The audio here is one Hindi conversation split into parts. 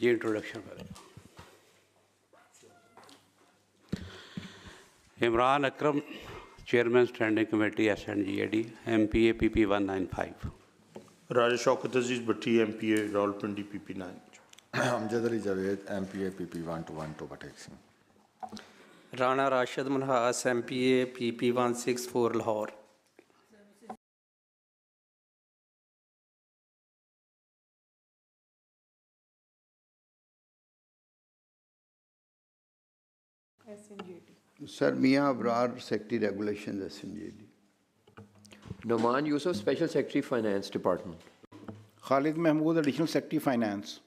जी इंट्रोडक्शन करेगा Imran Akram, chairman standing committee SNGAD, MPA PP 195. Raja Shaukat Aziz Bhatti MPA Rawalpindi PP 9. Amjad Ali Javed MPA PP 1212 बटेक Singh. Rana Rashid Manhas MPA PP 164 Lahore. Sir Mian Abrar, secretary regulation SNGAD. Noman Yusuf, Special Secretary Finance Department. Khalid Mahmood, Additional Secretary Finance.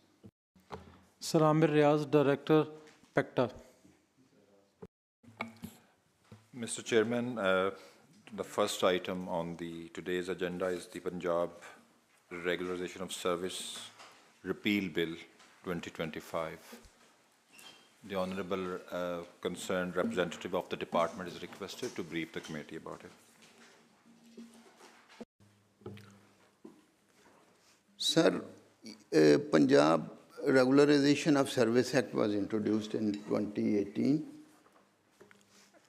Sir Amir Riaz, Director PECTA. Mr. Chairman, the first item on today's agenda is the Punjab Regularization of Service Repeal Bill 2025. The Honourable concerned representative of the department is requested to brief the committee about it. Sir, Punjab Regularization of Service Act was introduced in 2018,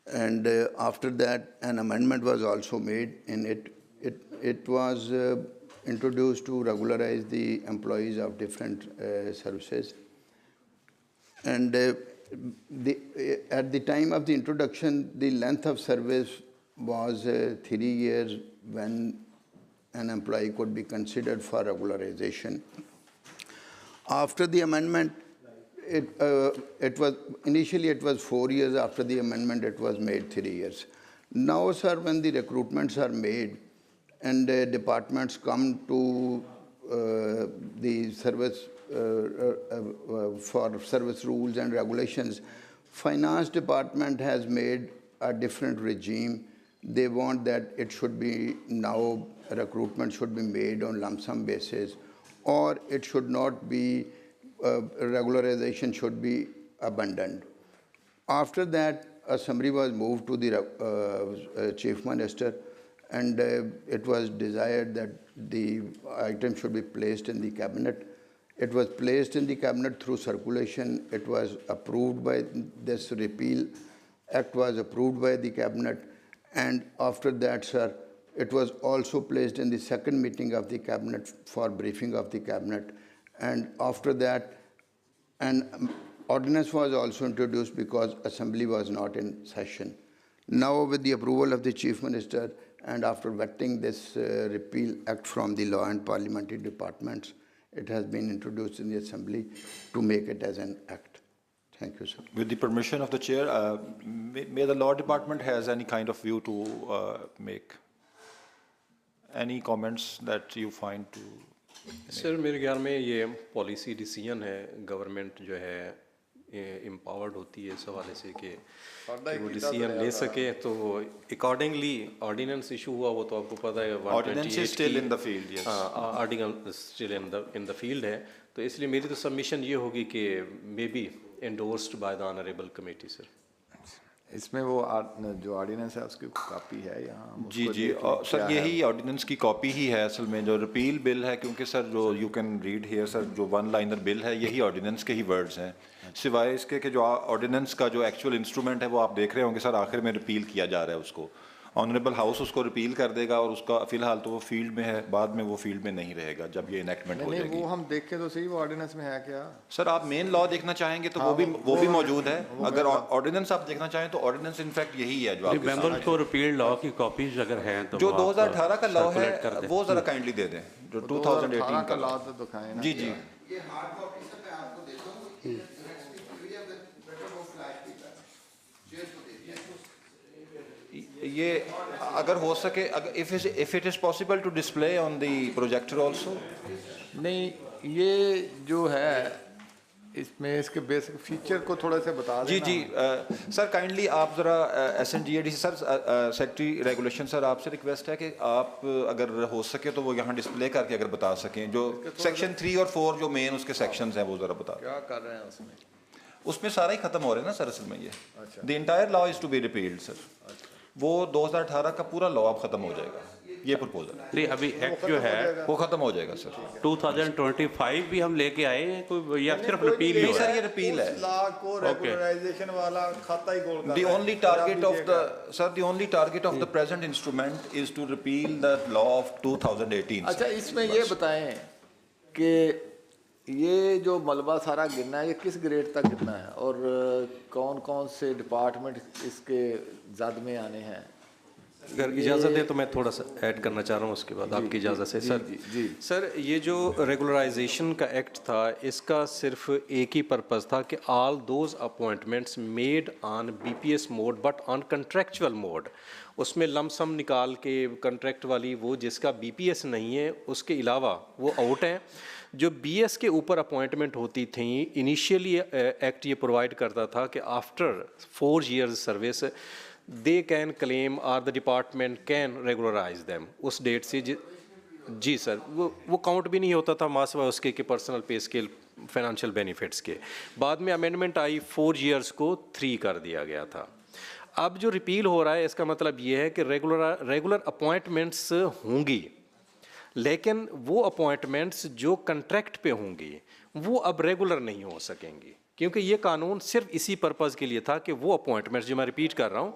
and after that an amendment was also made in it. It was introduced to regularize the employees of different services. And at the time of the introduction, the length of service was 3 years when an employee could be considered for regularization. After the amendment, it was initially 4 years. After the amendment, it was made 3 years. Now, sir, when the recruitments are made and departments come to the service for service rules and regulations, Finance Department has made a different regime. They want that it should be now recruitment should be made on lump sum basis, or it should not be, regularization should be abandoned. After that, a summary was moved to the Chief Minister, and it was desired that the item should be placed in the Cabinet. It was placed in the Cabinet through circulation. It was approved by this repeal act was approved by the Cabinet, and after that, sir, it was also placed in the second meeting of the Cabinet for briefing of the Cabinet, and after that, an ordinance was also introduced because Assembly was not in session. Now, with the approval of the Chief Minister and after vetting this repeal act from the Law and Parliamentary Departments, it has been introduced in the Assembly to make it as an act. Thank you, sir. With the permission of the Chair, may the Law Department has any kind of view to make? Any comments that you find to? Sir मेरे ख्याल में ये पॉलिसी डिसीजन है, गवर्नमेंट जो है एम्पावर्ड होती है इस हवाले से कि वो डिसीजन ले सके, तो अकॉर्डिंगली ऑर्डिनेंस इशू हुआ वो तो आपको पता है, ordinance is still in the field, yes, ordinance still in the field है, तो इसलिए मेरी तो सबमिशन ये होगी कि may be endorsed by the honourable committee. Sir इसमें वो जो ऑर्डिनेंस है उसकी कॉपी है यहाँ? जी जी सर, यही ऑर्डिनेंस की कॉपी ही है असल में जो रिपील बिल है, क्योंकि सर जो you can read here sir, जो वन लाइनर बिल है यही ऑर्डिनेंस के ही वर्ड्स हैं, सिवाय इसके कि जो ऑर्डिनेंस का जो एक्चुअल इंस्ट्रूमेंट है वो आप देख रहे होंगे सर, आखिर में रिपील किया जा रहा है उसको, ऑनरेबल हाउस उसको रिपील कर देगा और उसका फिलहाल तो वो फील्ड में है, बाद में वो फील्ड में नहीं रहेगा जब ये इनेक्टमेंट हो जाएगी। वो हम देखें तो सही, वो ऑर्डिनेंस में है क्या? सर आप मेन लॉ देखना चाहेंगे तो वो भी मौजूद है। अगर ऑर्डिनेंस आप देखना चाहें तो ऑर्डिनेंस इनफैक्ट यही है जो आपके मेंबर्स को रिपील लॉ की कॉपीज अगर हैं तो जो 2018 का लॉ है वो जरा काइंडली दे दें, जो 2018 का लॉ तो दिखाएं ना। जी जी ये हार्ड कॉपी से मैं आपको देता हूँ। ये अगर हो सके, if it is possible to display on the projector also. नहीं, ये जो है इसमें इसके बेसिक फीचर को थोड़ा सा बता दें। जी जी सर काइंडली आप ज़रा SNGADC sir secretary regulation sir आपसे रिक्वेस्ट है कि आप अगर हो सके तो वो यहाँ डिस्प्ले करके अगर बता सकें जो सेक्शन 3 और 4 जो मेन उसके सेक्शंस हैं वो ज़रा बता दें। क्या कर रहे हैं उसमें? उसमें सारा ही खत्म हो रहा है ना सर असल में। ये the entire law is to be repealed sir. वो 2018 का पूरा लॉ अब खत्म हो जाएगा, ये प्रपोजल है। नहीं अभी एक्ट जो है वो खत्म हो जाएगा सर। 2025 भी हम लेके आए हैं कोई, या सिर्फ रिपील ही सर? ये रिपील है। लॉ को रेगुलराइजेशन वाला खाता ही गोल कर The only target of the sir, the only target of the present instrument is to repeal the law of 2018. अच्छा, इसमें ये बताएं कि ये जो मलबा सारा गिरना है ये किस ग्रेड तक गिरना है और कौन कौन से डिपार्टमेंट इसके जद में आने हैं? अगर इजाज़त दे तो मैं थोड़ा सा ऐड करना चाह रहा हूँ उसके बाद आपकी इजाज़त से। सर जी सर ये जो रेगुलराइजेशन का एक्ट था इसका सिर्फ एक ही पर्पज़ था कि all those appointments made on BPS mode but on contractual mode, उसमें लमसम निकाल के कंट्रैक्ट वाली वो जिसका BPS नहीं है उसके अलावा वो आउट हैं। जो BS के ऊपर अपॉइंटमेंट होती थी इनिशियली एक्ट ये प्रोवाइड करता था कि after 4 years service they can claim और the department can regularise them. उस डेट से जी सर वो काउंट भी नहीं होता था मासवा उसके कि पर्सनल पे स्केल फाइनेंशियल बेनिफिट्स के। बाद में अमेंडमेंट आई 4 years को 3 कर दिया गया था। अब जो रिपील हो रहा है इसका मतलब ये है कि रेगुलर अपॉइंटमेंट्स होंगी, लेकिन वो अपॉइंटमेंट्स जो कंट्रैक्ट पे होंगी वो अब रेगुलर नहीं हो सकेंगी, क्योंकि ये कानून सिर्फ इसी पर्पज़ के लिए था कि वो अपॉइंटमेंट्स जो मैं रिपीट कर रहा हूँ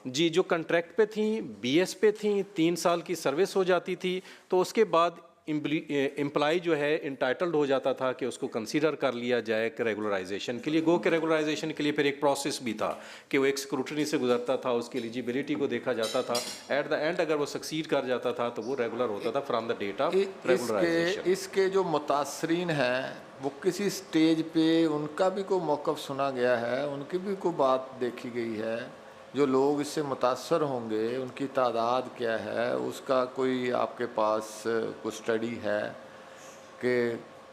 जी जो कंट्रैक्ट पे थी, BS पे थी, 3 साल की सर्विस हो जाती थी तो उसके बाद एम्प्लॉय जो है इंटाइटल्ड हो जाता था कि उसको कंसीडर कर लिया जाए कि रेगुलराइजेशन के लिए। गो के रेगुलराइजेशन के लिए फिर एक प्रोसेस भी था कि वो एक स्क्रूटनी से गुजरता था, उसकी एलिजिबिलिटी को देखा जाता था, एट द एंड अगर वो सक्सीड कर जाता था तो वो रेगुलर होता था from the date of regularisation. इसके जो मुतासरीन हैं वो किसी स्टेज पे उनका भी कोई मौक़िफ़ सुना गया है, उनकी भी कोई बात देखी गई है? जो लोग इससे मुतासर होंगे उनकी तादाद क्या है, उसका कोई आपके पास कोई स्टडी है कि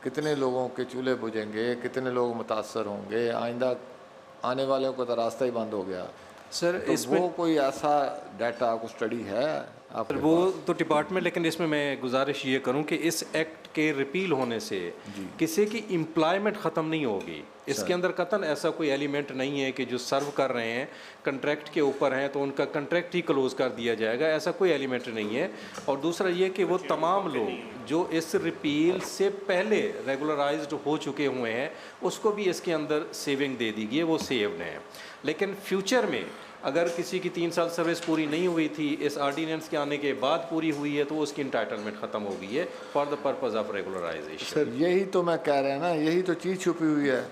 कितने लोगों के चूल्हे बुझेंगे, कितने लोग मुतासर होंगे? आइंदा आने वाले को तो रास्ता ही बंद हो गया सर। तो इसमें वो कोई ऐसा डाटा को स्टडी है आपके वो पास? तो डिपार्टमेंट, लेकिन इसमें मैं गुजारिश ये करूं कि इस एक्ट के रिपील होने से किसी की एम्प्लॉयमेंट ख़त्म नहीं होगी। इसके अंदर कतन ऐसा कोई एलिमेंट नहीं है कि जो सर्व कर रहे हैं कंट्रैक्ट के ऊपर हैं तो उनका कंट्रैक्ट ही क्लोज़ कर दिया जाएगा, ऐसा कोई एलिमेंट नहीं है। और दूसरा ये कि वो तमाम लोग जो इस रिपील से पहले रेगुलराइज्ड हो चुके हुए हैं उसको भी इसके अंदर सेविंग दे दी गई है, वो सेव्ड हैं। लेकिन फ्यूचर में अगर किसी की 3 साल सर्विस पूरी नहीं हुई थी, इस ऑर्डिनेंस के आने के बाद पूरी हुई है तो उसकी इंटाइटलमेंट ख़त्म हो गई है for the purpose of regularisation. Sir यही तो मैं कह रहे हैं ना, यही तो चीज़ छुपी हुई है।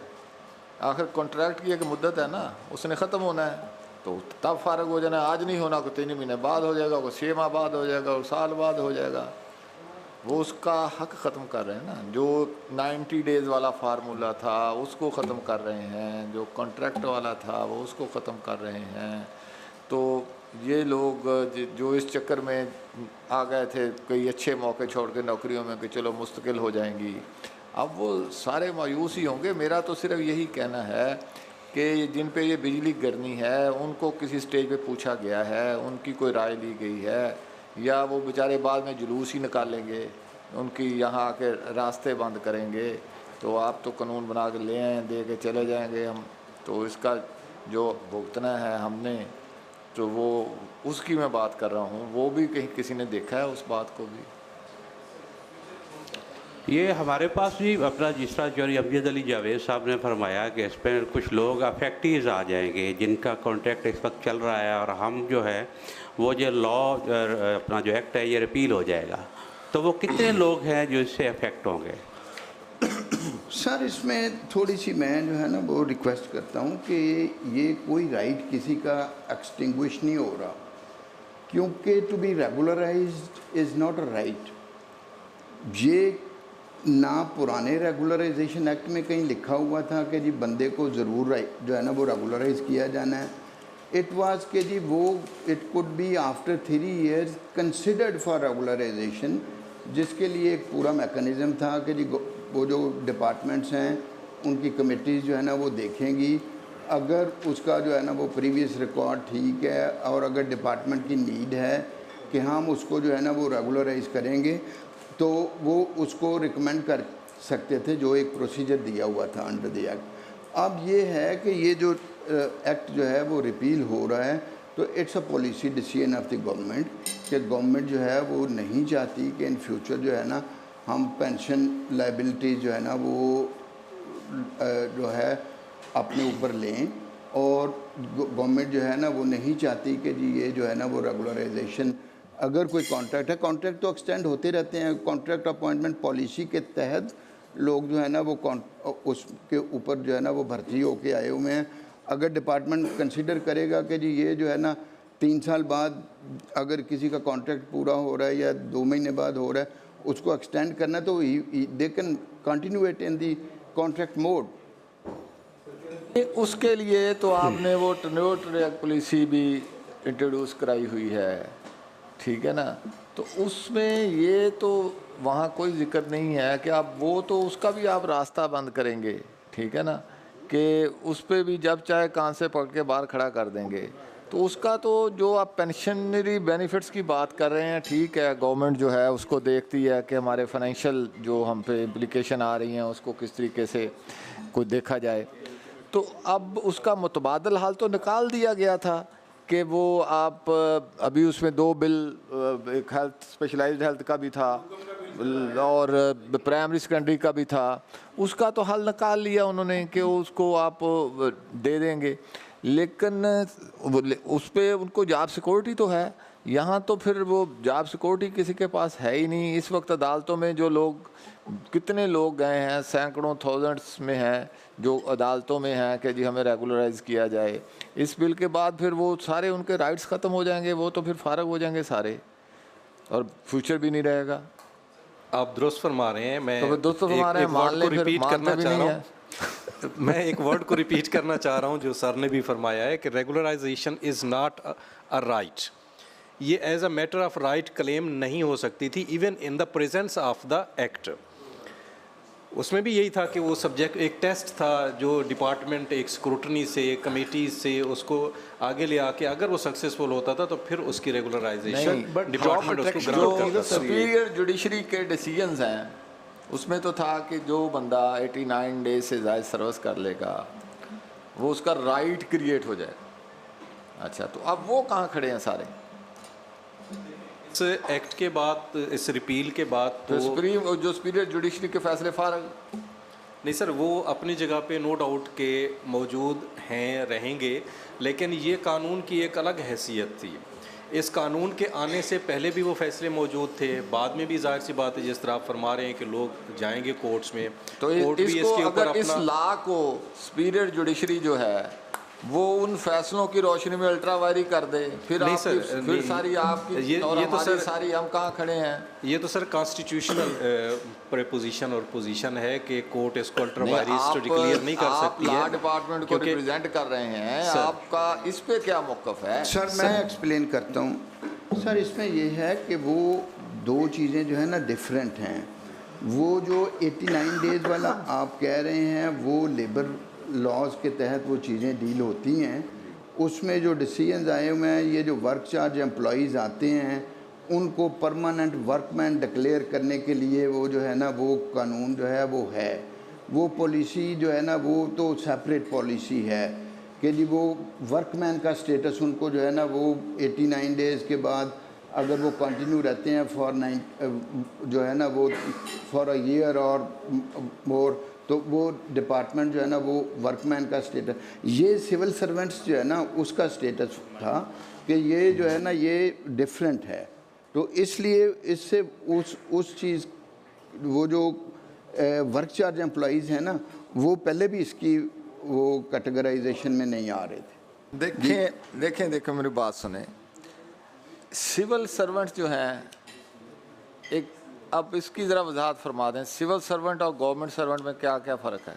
आखिर कॉन्ट्रैक्ट की एक मुद्दत है ना, उसने ख़त्म होना है तो तब फारग हो जाना है। आज नहीं होना, कोई 3 महीने बाद हो जाएगा, कोई 6 माह बाद हो जाएगा, और साल बाद हो जाएगा। वो उसका हक ख़त्म कर रहे हैं ना। जो 90 डेज़ वाला फार्मूला था उसको ख़त्म कर रहे हैं, जो कॉन्ट्रैक्ट वाला था वो उसको ख़त्म कर रहे हैं। तो ये लोग जो इस चक्कर में आ गए थे कई अच्छे मौके छोड़ के नौकरियों में कि चलो मुस्तकिल हो जाएंगी, अब वो सारे मायूस ही होंगे। मेरा तो सिर्फ यही कहना है कि जिन पे ये बिजली गिरनी है उनको किसी स्टेज पे पूछा गया है, उनकी कोई राय ली गई है, या वो बेचारे बाद में जुलूस ही निकालेंगे, उनकी यहाँ आके रास्ते बंद करेंगे। तो आप तो कानून बना के ले आए, दे के चले जाएंगे हम, तो इसका जो भुगतना है हमने, तो वो उसकी मैं बात कर रहा हूँ। वो भी कहीं किसी ने देखा है उस बात को भी? ये हमारे पास भी अपना जिस तरह जो अमजद अली जावेद साहब ने फरमाया कि इस पर कुछ लोग अफेक्टीज आ जाएंगे जिनका कॉन्ट्रैक्ट इस वक्त चल रहा है, और हम जो है वो जो लॉ अपना जो एक्ट है ये रिपील हो जाएगा, तो वो कितने लोग हैं जो इससे अफेक्ट होंगे? सर इसमें थोड़ी सी मैं जो है ना वो रिक्वेस्ट करता हूँ कि ये कोई राइट किसी का एक्सटिंग्विश नहीं हो रहा, क्योंकि to be regularised is not a right. ये ना पुराने रेगुलराइजेशन एक्ट में कहीं लिखा हुआ था कि जी बंदे को ज़रूर जो है ना वो रेगुलराइज किया जाना है। इट वाज कि जी वो it could be after 3 years considered for regularisation, जिसके लिए एक पूरा मैकेनिज़्म था कि जी वो जो डिपार्टमेंट्स हैं उनकी कमेटीज़ जो है ना वो देखेंगी, अगर उसका जो है ना वो प्रीवियस रिकॉर्ड ठीक है और अगर डिपार्टमेंट की नीड है कि हम उसको जो है ना वो रेगुलराइज करेंगे तो वो उसको रिकमेंड कर सकते थे, जो एक प्रोसीजर दिया हुआ था अंडर द एक्ट। अब ये है कि ये जो एक्ट जो है वो रिपील हो रहा है, तो it's a policy decision of the government कि गवर्नमेंट जो है वो नहीं चाहती कि इन फ्यूचर जो है ना हम पेंशन लाइबिलिटी जो है ना वो जो है अपने ऊपर लें, और गवर्नमेंट जो है ना वो नहीं चाहती कि जी ये जो है ना वो रेगुलराइजेशन, अगर कोई कॉन्ट्रैक्ट है, कॉन्ट्रैक्ट तो एक्सटेंड होते रहते हैं, कॉन्ट्रैक्ट अपॉइंटमेंट पॉलिसी के तहत लोग जो है ना वो उसके ऊपर जो है ना वो भर्ती होके आए हुए हैं। अगर डिपार्टमेंट कंसिडर करेगा कि जी ये जो है ना 3 साल बाद अगर किसी का कॉन्ट्रैक्ट पूरा हो रहा है या 2 महीने बाद हो रहा है उसको एक्सटेंड करना, तो they can continue it in the contract mode. उसके लिए तो आपने वो टेन्योर पॉलिसी भी इंट्रोड्यूस कराई हुई है, ठीक है ना, तो उसमें ये तो वहाँ कोई जिक्र नहीं है कि आप वो तो उसका भी आप रास्ता बंद करेंगे, ठीक है ना, कि उस पर भी जब चाहे कान से पकड़ के बाहर खड़ा कर देंगे। तो उसका तो जो आप पेंशनरी बेनिफिट्स की बात कर रहे हैं, ठीक है, गवर्नमेंट जो है उसको देखती है कि हमारे फाइनेंशियल जो हम पे इम्प्लिकेशन आ रही हैं उसको किस तरीके से कोई देखा जाए। तो अब उसका मुतबादल हाल तो निकाल दिया गया था कि वो आप अभी उसमें 2 बिल, एक हेल्थ स्पेशलाइज्ड हेल्थ का भी था और प्राइमरी सेकेंडरी का भी था, उसका तो हल निकाल लिया उन्होंने कि उसको आप दे देंगे, लेकिन उस पर उनको जॉब सिक्योरिटी तो है। यहाँ तो फिर वो जॉब सिक्योरिटी किसी के पास है ही नहीं। इस वक्त अदालतों में जो लोग, कितने लोग गए हैं, सैकड़ों थाउजेंड्स में हैं जो अदालतों में हैं कि जी हमें रेगुलराइज किया जाए। इस बिल के बाद फिर वो सारे उनके राइट्स ख़त्म हो जाएंगे, वो तो फिर फारग हो जाएंगे सारे, और फ्यूचर भी नहीं रहेगा। आप दुरुस्त फरमा रहे हैं। मैं तो दोस्तों हमारे रिपीट करना चाह रहा हूँ मैं एक वर्ड को रिपीट करना चाह रहा हूँ जो सर ने भी फरमाया है कि regularisation is not a right. ये as a matter of right claim नहीं हो सकती थी even in the presence of the act. उसमें भी यही था कि वो सब्जेक्ट एक टेस्ट था जो डिपार्टमेंट एक स्क्रूटनी से, कमेटी से उसको आगे ले आके अगर वो सक्सेसफुल होता था तो फिर उसकी रेगुलराइजेशन डिपार्टमेंट उसको ग्रांट करता था। सुपीरियर जुडिशरी के डिसीजंस हैं, उसमें तो था कि जो बंदा 89 डेज से ज़्यादा सर्विस कर लेगा वो उसका राइट क्रिएट हो जाए। अच्छा, तो अब वो कहाँ खड़े हैं सारे? इस एक्ट के बाद, इस रिपील के बाद तो जो सुपीरियर जुडिशरी के फैसले फारग नहीं सर, वो अपनी जगह पे नो डाउट के मौजूद हैं, रहेंगे, लेकिन ये कानून की एक अलग हैसियत थी। इस कानून के आने से पहले भी वो फैसले मौजूद थे, बाद में भी जाहिर सी बात है जिस तरह आप फरमा रहे हैं कि लोग जाएंगे कोर्ट्स में, तो कोर्ट भी इसके ऊपर अगर इस लॉ को सुपीरियर जुडिशरी जो है वो उन फैसलों की रोशनी में अल्ट्रा वायरी कर दे, फिर नहीं सर, फिर सारी आपकी ये तो सर सारी हम कहाँ खड़े हैं? ये तो सर कॉन्स्टिट्यूशनल प्रेपोजिशन और पोजीशन है कि कोर्ट इसको अल्ट्रा वायरीज तो डिक्लेयर नहीं कर सकती है। आप लॉ डिपार्टमेंट को रिप्रेजेंट कर रहे हैं, आपका इस पे क्या मौक़िफ़ है? सर मैं एक्सप्लेन करता हूँ। सर इसमें ये है कि वो 2 चीज़ें जो है ना डिफरेंट हैं। वो जो 89 डेज़ वाला आप कह रहे हैं वो लेबर लॉज के तहत वो चीज़ें डील होती हैं, उसमें जो डिसीजंस आए हुए हैं, ये जो वर्क चार्ज एम्प्लॉइज़ आते हैं उनको परमानेंट वर्कमैन डिक्लेयर करने के लिए वो जो है ना वो कानून जो है वो है, वो पॉलिसी जो है ना वो तो सेपरेट पॉलिसी है कि जी वो वर्कमैन का स्टेटस उनको जो है ना वो 89 डेज़ के बाद अगर वो कंटिन्यू रहते हैं फॉर जो है ना वो फॉर अ ईयर और मोर, तो वो डिपार्टमेंट जो है ना वो वर्कमैन का स्टेटस, ये सिविल सर्वेंट्स जो है ना उसका स्टेटस था कि ये जो है ना ये डिफरेंट है। तो इसलिए इससे उस चीज़ वो जो वर्क चार्ज एम्प्लॉइज़ हैं ना वो पहले भी इसकी वो कैटेगराइजेशन में नहीं आ रहे थे। देखें मेरी बात सुने, सिविल सर्वेंट्स जो हैं, एक अब इसकी ज़रा वजाहत फरमा दें, सिविल सर्वेंट और गवर्नमेंट सर्वेंट में क्या क्या फ़र्क है?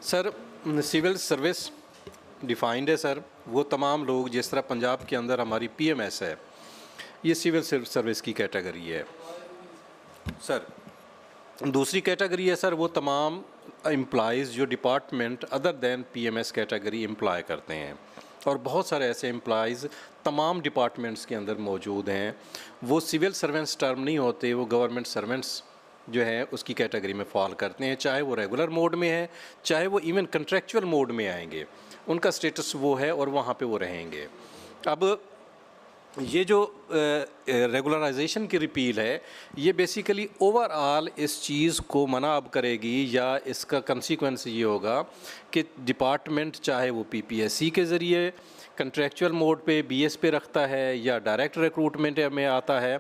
सर सिविल सर्विस डिफाइंड है सर, वो तमाम लोग जिस तरह पंजाब के अंदर हमारी पीएमएस है, ये सिविल सर्विस की कैटेगरी है सर। दूसरी कैटेगरी है सर वो तमाम एम्प्लॉइज़ जो department other than PMS category employ करते हैं, और बहुत सारे ऐसे एम्प्लॉइज़ तमाम डिपार्टमेंट्स के अंदर मौजूद हैं, वो सिविल सर्वेंट्स टर्म नहीं होते, वो गवर्नमेंट सर्वेंट्स जो है उसकी कैटेगरी में फॉल करते हैं, चाहे वो रेगुलर मोड में है, चाहे वो इवन कंट्रेक्चुअल मोड में आएंगे, उनका स्टेटस वो है और वहाँ पे वो रहेंगे। अब ये जो रेगुलराइजेशन की रिपील है, ये बेसिकली ओवरऑल इस चीज़ को मना अब करेगी, या इसका कंसीक्वेंस ये होगा कि डिपार्टमेंट चाहे वो पीपीएससी के ज़रिए कंट्रेक्चुअल मोड पे बीएस पे रखता है या डायरेक्ट रिक्रूटमेंट में आता है,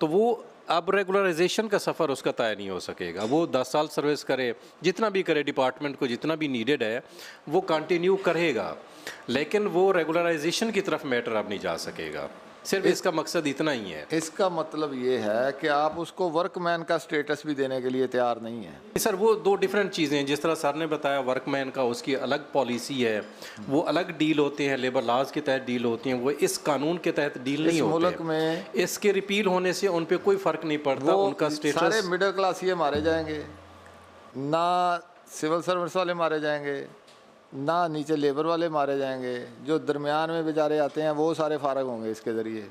तो वो अब रेगुलराइजेशन का सफ़र उसका तय नहीं हो सकेगा। वो 10 साल सर्विस करे, जितना भी करे डिपार्टमेंट को जितना भी नीडेड है वो कंटिन्यू करेगा, लेकिन वो रेगुलराइजेशन की तरफ मैटर अब नहीं जा सकेगा। सिर्फ इसका मकसद इतना ही है। इसका मतलब ये है कि आप उसको वर्कमैन का स्टेटस भी देने के लिए तैयार नहीं है। सर वो दो डिफरेंट चीज़ें हैं, जिस तरह सर ने बताया वर्कमैन का उसकी अलग पॉलिसी है, वो अलग डील होते हैं, लेबर लॉज के तहत डील होती हैं, वो इस कानून के तहत डील नहीं होते। मुल्क में इसके रिपील होने से उन पर कोई फ़र्क नहीं पड़ता, उनका स्टेटस। सारे मिडिल क्लास ये मारे जाएंगे, ना सिविल सर्विस वाले मारे जाएंगे, ना नीचे लेबर वाले मारे जाएंगे, जो दरमियान में बेचारे आते हैं वो सारे फारग होंगे इसके ज़रिए।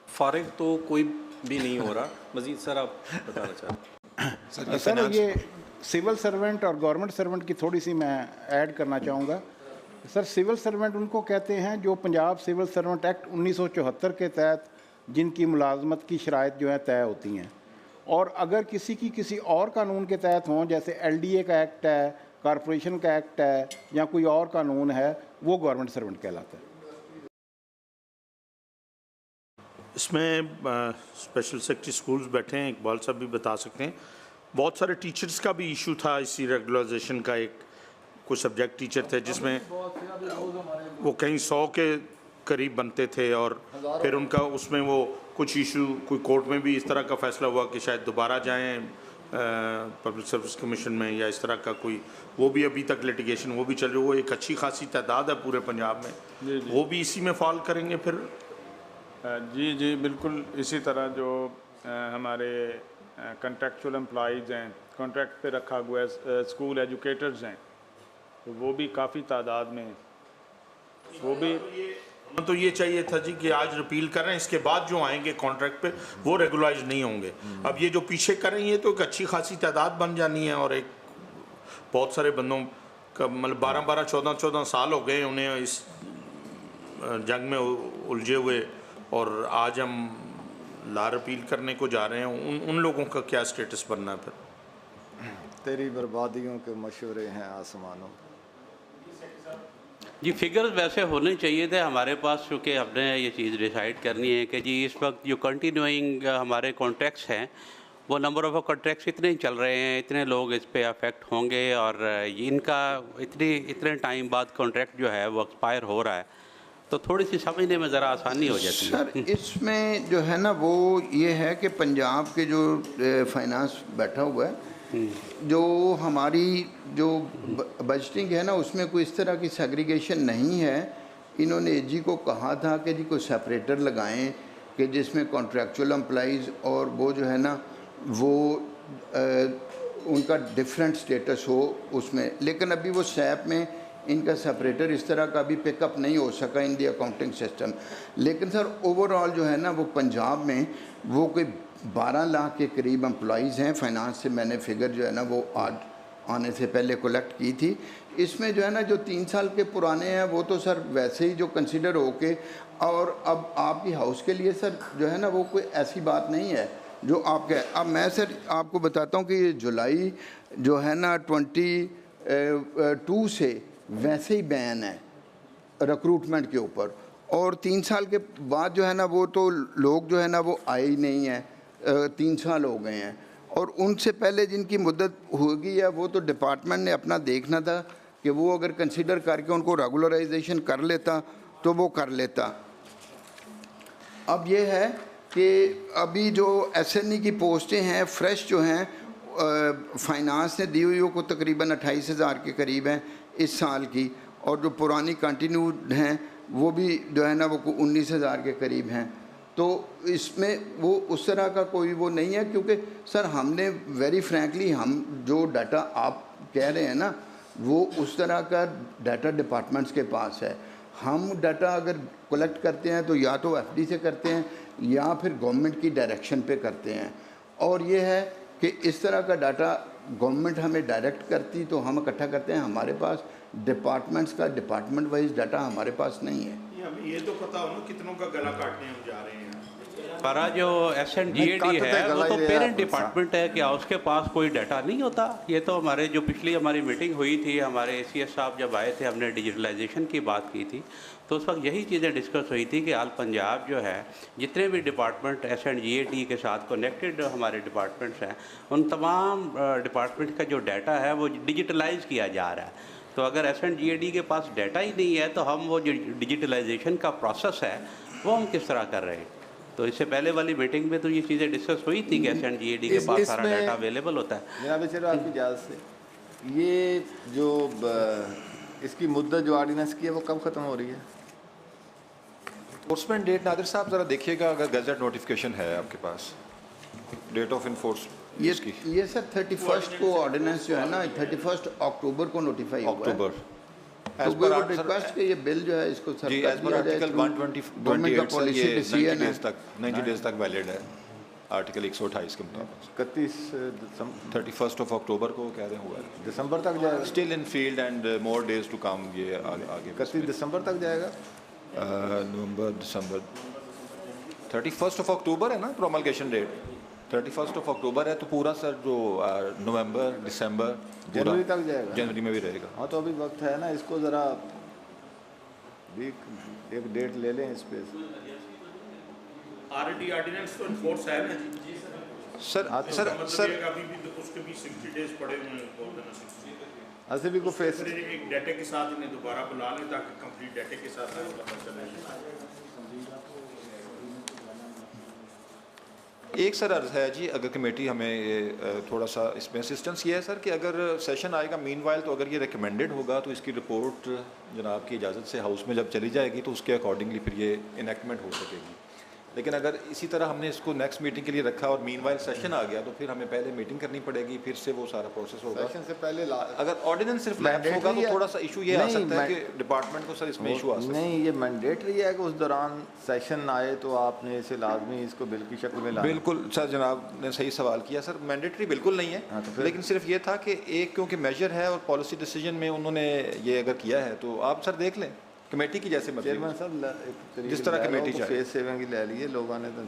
फारग तो कोई भी नहीं हो रहा। मजीद सर आप बताना चाहते हैं? सर ये सिविल सर्वेंट और गवर्नमेंट सर्वेंट की थोड़ी सी मैं ऐड करना चाहूँगा। सर सिविल सर्वेंट उनको कहते हैं जो पंजाब सिविल सर्वेंट एक्ट 1974 के तहत जिनकी मुलाजमत की शराइत जो है तय होती हैं, और अगर किसी और कानून के तहत हों, जैसे LDA का एक्ट है, कॉरपोरेशन का एक्ट है, या कोई और कानून है, वो गवर्नमेंट सर्वेंट कहलाता है। इसमें स्पेशल सेक्रेटरी स्कूल्स बैठे हैं, इकबाल साहब भी बता सकते हैं। बहुत सारे टीचर्स का भी इशू था इसी रेगुलराइजेशन का। एक कुछ सब्जेक्ट टीचर थे जिसमें वो कहीं 100 के करीब बनते थे, और फिर उनका उसमें वो कुछ इशू, कोई कोर्ट में भी इस तरह का फैसला हुआ कि शायद दोबारा जाएं पब्लिक सर्विस कमीशन में या इस तरह का कोई, वो भी अभी तक लिटिगेशन वो भी चल रही है। वो एक अच्छी खासी तादाद है पूरे पंजाब में, वो भी इसी में फॉल करेंगे फिर? जी बिल्कुल इसी तरह जो हमारे कंट्रैक्चुअल एम्प्लॉइज़ हैं, कॉन्ट्रैक्ट पे रखा हुआ है, स्कूल एजुकेटर्स हैं, तो वो भी काफ़ी तादाद में हैं। वो भी तो ये चाहिए था जी कि आज रिपील कर रहे हैं, इसके बाद जो आएंगे कॉन्ट्रैक्ट पे वो रेगुलाइज नहीं होंगे। अब ये जो पीछे कर रही है तो एक अच्छी खासी तादाद बन जानी है, और एक बहुत सारे बंदों का मतलब 12-12, 14-14 साल हो गए उन्हें इस जंग में उलझे हुए, और आज हम ला रिपील करने को जा रहे हैं। उन लोगों का क्या स्टेटस बनना है फिर? तेरी बर्बादियों के मशवरे हैं आसमानों। जी फिगर्स वैसे होने चाहिए थे हमारे पास, क्योंकि हमने ये चीज़ डिसाइड करनी है कि जी इस वक्त जो कंटिन्यूइंग हमारे कॉन्ट्रैक्ट्स हैं, वो नंबर ऑफ कॉन्ट्रैक्ट्स इतने ही चल रहे हैं, इतने लोग इस पे अफेक्ट होंगे, और इनका इतने टाइम बाद कॉन्ट्रैक्ट जो है वो एक्सपायर हो रहा है, तो थोड़ी सी समझने में ज़रा आसानी हो जाती है। सर इसमें जो है ना वो ये है कि पंजाब के जो फाइनेंस बैठा हुआ है, जो हमारी जो बजटिंग है ना उसमें कोई इस तरह की सेग्रीगेशन नहीं है। इन्होंने एजी को कहा था कि जी कोई सेपरेटर लगाएं कि जिसमें कॉन्ट्रैक्चुअल एम्प्लॉइज़ और वो जो है ना वो उनका डिफरेंट स्टेटस हो उसमें, लेकिन अभी वो सैप में इनका सेपरेटर इस तरह का भी पिकअप नहीं हो सका इन दी अकाउंटिंग सिस्टम। लेकिन सर ओवरऑल जो है ना वो पंजाब में वो कोई 12 लाख के करीब एम्प्लॉइज़ हैं। फाइनेंस से मैंने फिगर जो है ना वो आज आने से पहले कलेक्ट की थी। इसमें जो है ना जो 3 साल के पुराने हैं वो तो सर वैसे ही जो कंसिडर होके, और अब आपकी हाउस के लिए सर जो है ना वो कोई ऐसी बात नहीं है जो आपके। अब मैं सर आपको बताता हूँ कि ये जुलाई जो है ना 22 से वैसे ही बैन है रिक्रूटमेंट के ऊपर, और 3 साल के बाद जो है ना वो तो लोग जो है ना वो आए ही नहीं हैं, 3 साल हो गए हैं। और उनसे पहले जिनकी मुद्दत होगी है वो तो डिपार्टमेंट ने अपना देखना था कि वो अगर कंसिडर करके उनको रेगुलराइजेशन कर लेता तो वो कर लेता। अब ये है कि अभी जो एसएनई की पोस्टें हैं फ्रेश जो हैं फाइनेंस ने दी हुई को तकरीबन 28,000 के करीब हैं इस साल की, और जो पुरानी कंटिन्यूड हैं वो भी जो है ना वो 19,000 के करीब हैं। तो इसमें वो उस तरह का कोई वो नहीं है, क्योंकि सर हमने वेरी फ्रैंकली हम जो डाटा आप कह रहे हैं ना वो उस तरह का डाटा डिपार्टमेंट्स के पास है। हम डाटा अगर कलेक्ट करते हैं तो या तो एफडी से करते हैं या फिर गवर्नमेंट की डायरेक्शन पे करते हैं, और ये है कि इस तरह का डाटा गवर्नमेंट हमें डायरेक्ट करती तो हम इकट्ठा करते हैं। हमारे पास डिपार्टमेंट्स का डिपार्टमेंट वाइज डाटा हमारे पास नहीं है। ये तो पता हो ना कितनों का गला काटने हम जा रहे हैं। हमारा जो SNGAD है वो तो पेरेंट डिपार्टमेंट है, क्या उसके पास कोई डाटा नहीं होता? ये तो हमारे जो पिछली हमारी मीटिंग हुई थी, हमारे ACS साहब जब आए थे, हमने डिजिटलाइजेशन की बात की थी, तो उस वक्त यही चीज़ें डिस्कस हुई थी कि ऑल पंजाब जो है जितने भी डिपार्टमेंट SNGAD के साथ कनेक्टेड हमारे डिपार्टमेंट्स हैं उन तमाम डिपार्टमेंट का जो डाटा है वो डिजिटलाइज किया जा रहा है। तो अगर SNGAD के पास डाटा ही नहीं है तो हम वो जो डिजिटलाइजेशन का प्रोसेस है वो हम किस तरह कर रहे हैं? तो इससे पहले वाली मीटिंग में तो ये चीज़ें डिस्कस हुई थी कि SNGAD के पास सारा डाटा अवेलेबल होता है। जनाब चलो आपकी इजाज़त से, ये जो इसकी मुद्दत जो ऑर्डिनेंस की है वो कब ख़त्म हो रही है? इन्फोर्समेंट डेट नादिर साहब ज़रा देखिएगा, अगर गजट नोटिफिकेशन है आपके पास डेट ऑफ इन्फोर्स ये सर 31 को ऑर्डिनेंस जो है ना 31 अक्टूबर को नोटिफाई हुआ है। अक्टूबर तो वी वुड रिक्वेस्ट कि ये बिल जो है इसको सर जी एज पर आर्टिकल 128 का पॉलिसी डिसीजन 90 डेज तक वैलिड है आर्टिकल 128 के मुताबिक। 31 ऑफ अक्टूबर को कह रहे हुआ है, दिसंबर तक जाएगा। Still in field and more days to come, ये आगे 31 दिसंबर तक जाएगा। नवंबर दिसंबर 31 ऑफ अक्टूबर है ना प्रोमलगेशन डेट, 31 ऑफ अक्टूबर है तो पूरा सर जो नवंबर दिसंबर जनवरी तक जाएगा, जनवरी में भी रहेगा। हाँ तो अभी वक्त है ना, इसको ज़रा एक डेट ले लें इस पे। ऑलरेडी ऑर्डिनेंस तो इन्फोर्स है ना जी सर। सर अभी भी तो उसके भी 60 डेज पड़े हुए हैं। ऐसे भी को फेस एक डाटे के साथ इन्हें दोबारा बुला लें ताकि कंप्लीट डाटे के साथ पता चले। एक सर अर्ज़ है जी, अगर कमेटी हमें थोड़ा सा इसमें असिस्टेंस ये है सर कि अगर सेशन आएगा मीनवाइल तो अगर ये रिकमेंडेड होगा तो इसकी रिपोर्ट जनाब की इजाज़त से हाउस में जब चली जाएगी तो उसके अकॉर्डिंगली फिर ये इनेक्टमेंट हो सकेगी। लेकिन अगर इसी तरह हमने इसको नेक्स्ट मीटिंग के लिए रखा और मीनवाइल सेशन आ गया तो फिर हमें पहले मीटिंग करनी पड़ेगी, फिर से वो सारा प्रोसेस होगा। सेशन से पहले अगर ऑर्डिनेंस सिर्फ लैप्स होगा तो थोड़ा सा इशू ये आ सकता है कि डिपार्टमेंट को सर इसमें इशू आ सकता है। नहीं, ये मैंडेटरी है कि उस दौरान सेशन आए तो आपने इसे लाजमी इसको बिल की शक्ल में लाना। बिल्कुल सर, जनाब ने सही सवाल किया सर, मैंडेटरी बिल्कुल नहीं है। हाँ, तो लेकिन सिर्फ ये था कि एक क्योंकि मेजर है और पॉलिसी डिसीजन में उन्होंने ये अगर किया है तो आप सर देख लें कमेटी की जैसे चेयरमैन साहब जिस तरह कमेटी चाहिए फेस सेविंग की ले लिए लोगों ने तो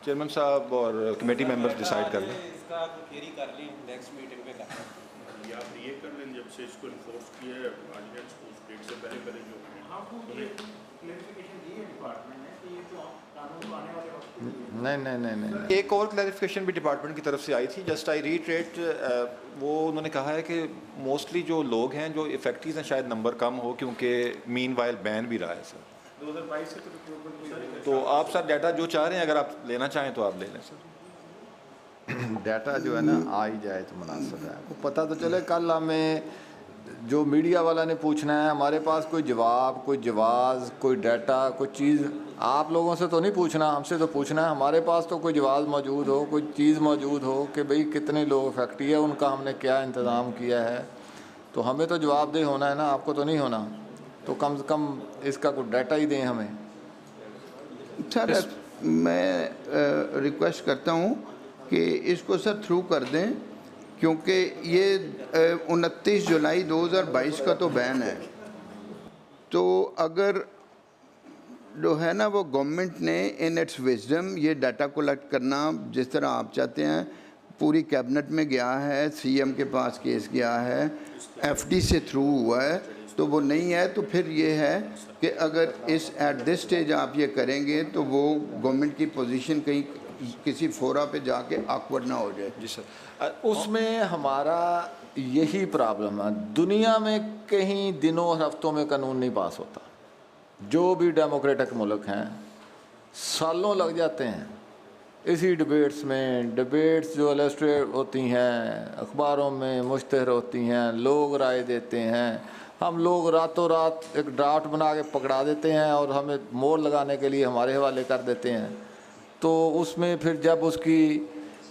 चेयरमैन साहब और कमेटी मेंबर्स डिसाइड कर लें। इसका क्वेरी कर लें नेक्स्ट मीटिंग पे कर लें या ये कर लें जब से इसको इन्फोर्स किया है ऑर्डिनेंस को उस डेट से पहले करें जो क्लेरिफिकेशन दी है डिपार्टमेंट ने कि ये जो कानून आने वाले वक्त नहीं। एक और क्लैरिफिकेशन भी डिपार्टमेंट की तरफ से आई थी, जस्ट आई रीट्रेट, वो उन्होंने कहा है कि मोस्टली जो लोग हैं जो इफेक्टिव हैं शायद नंबर कम हो क्योंकि मीनवाइल बैन भी रहा है सर 2022 से तो आप सर डाटा जो चाह रहे हैं अगर आप लेना चाहें तो आप ले लें सर। डाटा जो है ना आ ही जाए तो मुनासिब है, वो पता तो चले। कल हमें जो मीडिया वाला ने पूछना है हमारे पास कोई जवाब, कोई जवाब, कोई डाटा, कोई चीज़ आप लोगों से तो नहीं पूछना, हमसे तो पूछना है। हमारे पास तो कोई जवाब मौजूद हो, कोई चीज़ मौजूद हो कि भाई कितने लोग इफेक्टिव है, उनका हमने क्या इंतज़ाम किया है, तो हमें तो जवाबदेह होना है ना, आपको तो नहीं होना। तो कम से कम इसका कोई डाटा ही दें हमें। सर मैं रिक्वेस्ट करता हूँ कि इसको सर थ्रू कर दें क्योंकि ये 29 जुलाई 2022 का तो बैन है। तो अगर जो है ना वो गवर्नमेंट ने इन इट्स विजडम ये डाटा कलेक्ट करना जिस तरह आप चाहते हैं पूरी कैबिनेट में गया है, सीएम के पास केस गया है, एफडी से थ्रू हुआ है, तो वो नहीं है तो फिर ये है कि अगर इस एट दिस स्टेज आप ये करेंगे तो वो गवर्नमेंट की पोजीशन कहीं किसी फोरा पे जाके ऑकवर्ड ना हो जाए। जी सर, उसमें हमारा यही प्रॉब्लम है। दुनिया में कहीं दिनों और हफ्तों में कानून नहीं पास होता। जो भी डेमोक्रेटिक मुल्क हैं सालों लग जाते हैं इसी डिबेट्स में। डिबेट्स जो इलस्ट्रेट होती हैं, अखबारों में मुश्तहर होती हैं, लोग राय देते हैं, हम लोग रातों रात एक ड्राफ्ट बना के पकड़ा देते हैं और हमें मोहर लगाने के लिए हमारे हवाले कर देते हैं। तो उसमें फिर जब उसकी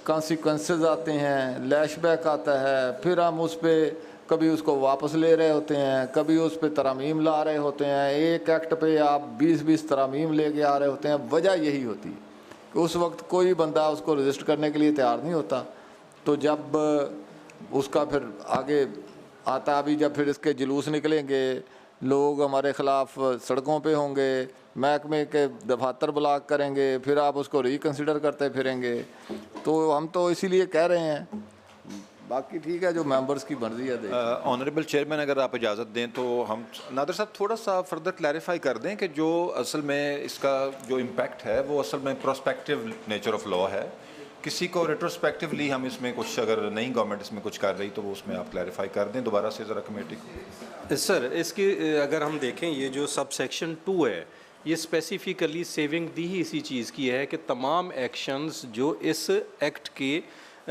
कॉन्सिक्वेंसेस आते हैं, लैशबैक आता है, फिर हम उस पर कभी उसको वापस ले रहे होते हैं, कभी उस पर तरमीम ला रहे होते हैं। एक एक्ट पे आप 20-20 तरमीम लेके आ रहे होते हैं। वजह यही होती है कि उस वक्त कोई बंदा उसको रजिस्ट करने के लिए तैयार नहीं होता। तो जब उसका फिर आगे आता, अभी जब फिर इसके जुलूस निकलेंगे, लोग हमारे ख़िलाफ़ सड़कों पे होंगे, महकमे के दफातर ब्लॉक करेंगे, फिर आप उसको रिकन्सिडर करते फिरेंगे। तो हम तो इसीलिए कह रहे हैं, बाकी ठीक है जो मेंबर्स की मर्जी है। ऑनरेबल चेयरमैन, अगर आप इजाज़त दें तो हम नादर साहब थोड़ा सा फर्दर क्लैरिफाई कर दें कि जो असल में इसका जो इम्पैक्ट है वो असल में प्रोस्पेक्टिव नेचर ऑफ लॉ है। किसी को रेट्रोस्पेक्टिवली हम इसमें कुछ, अगर नई गवर्नमेंट इसमें कुछ कर रही तो वो उसमें आप क्लैरिफाई कर दें दोबारा से ज़रा कमेटी को। सर, इसकी अगर हम देखें ये जो सब सेक्शन 2 है ये स्पेसिफिकली सेविंग दी ही इसी चीज़ की है कि तमाम एक्शंस जो इस एक्ट के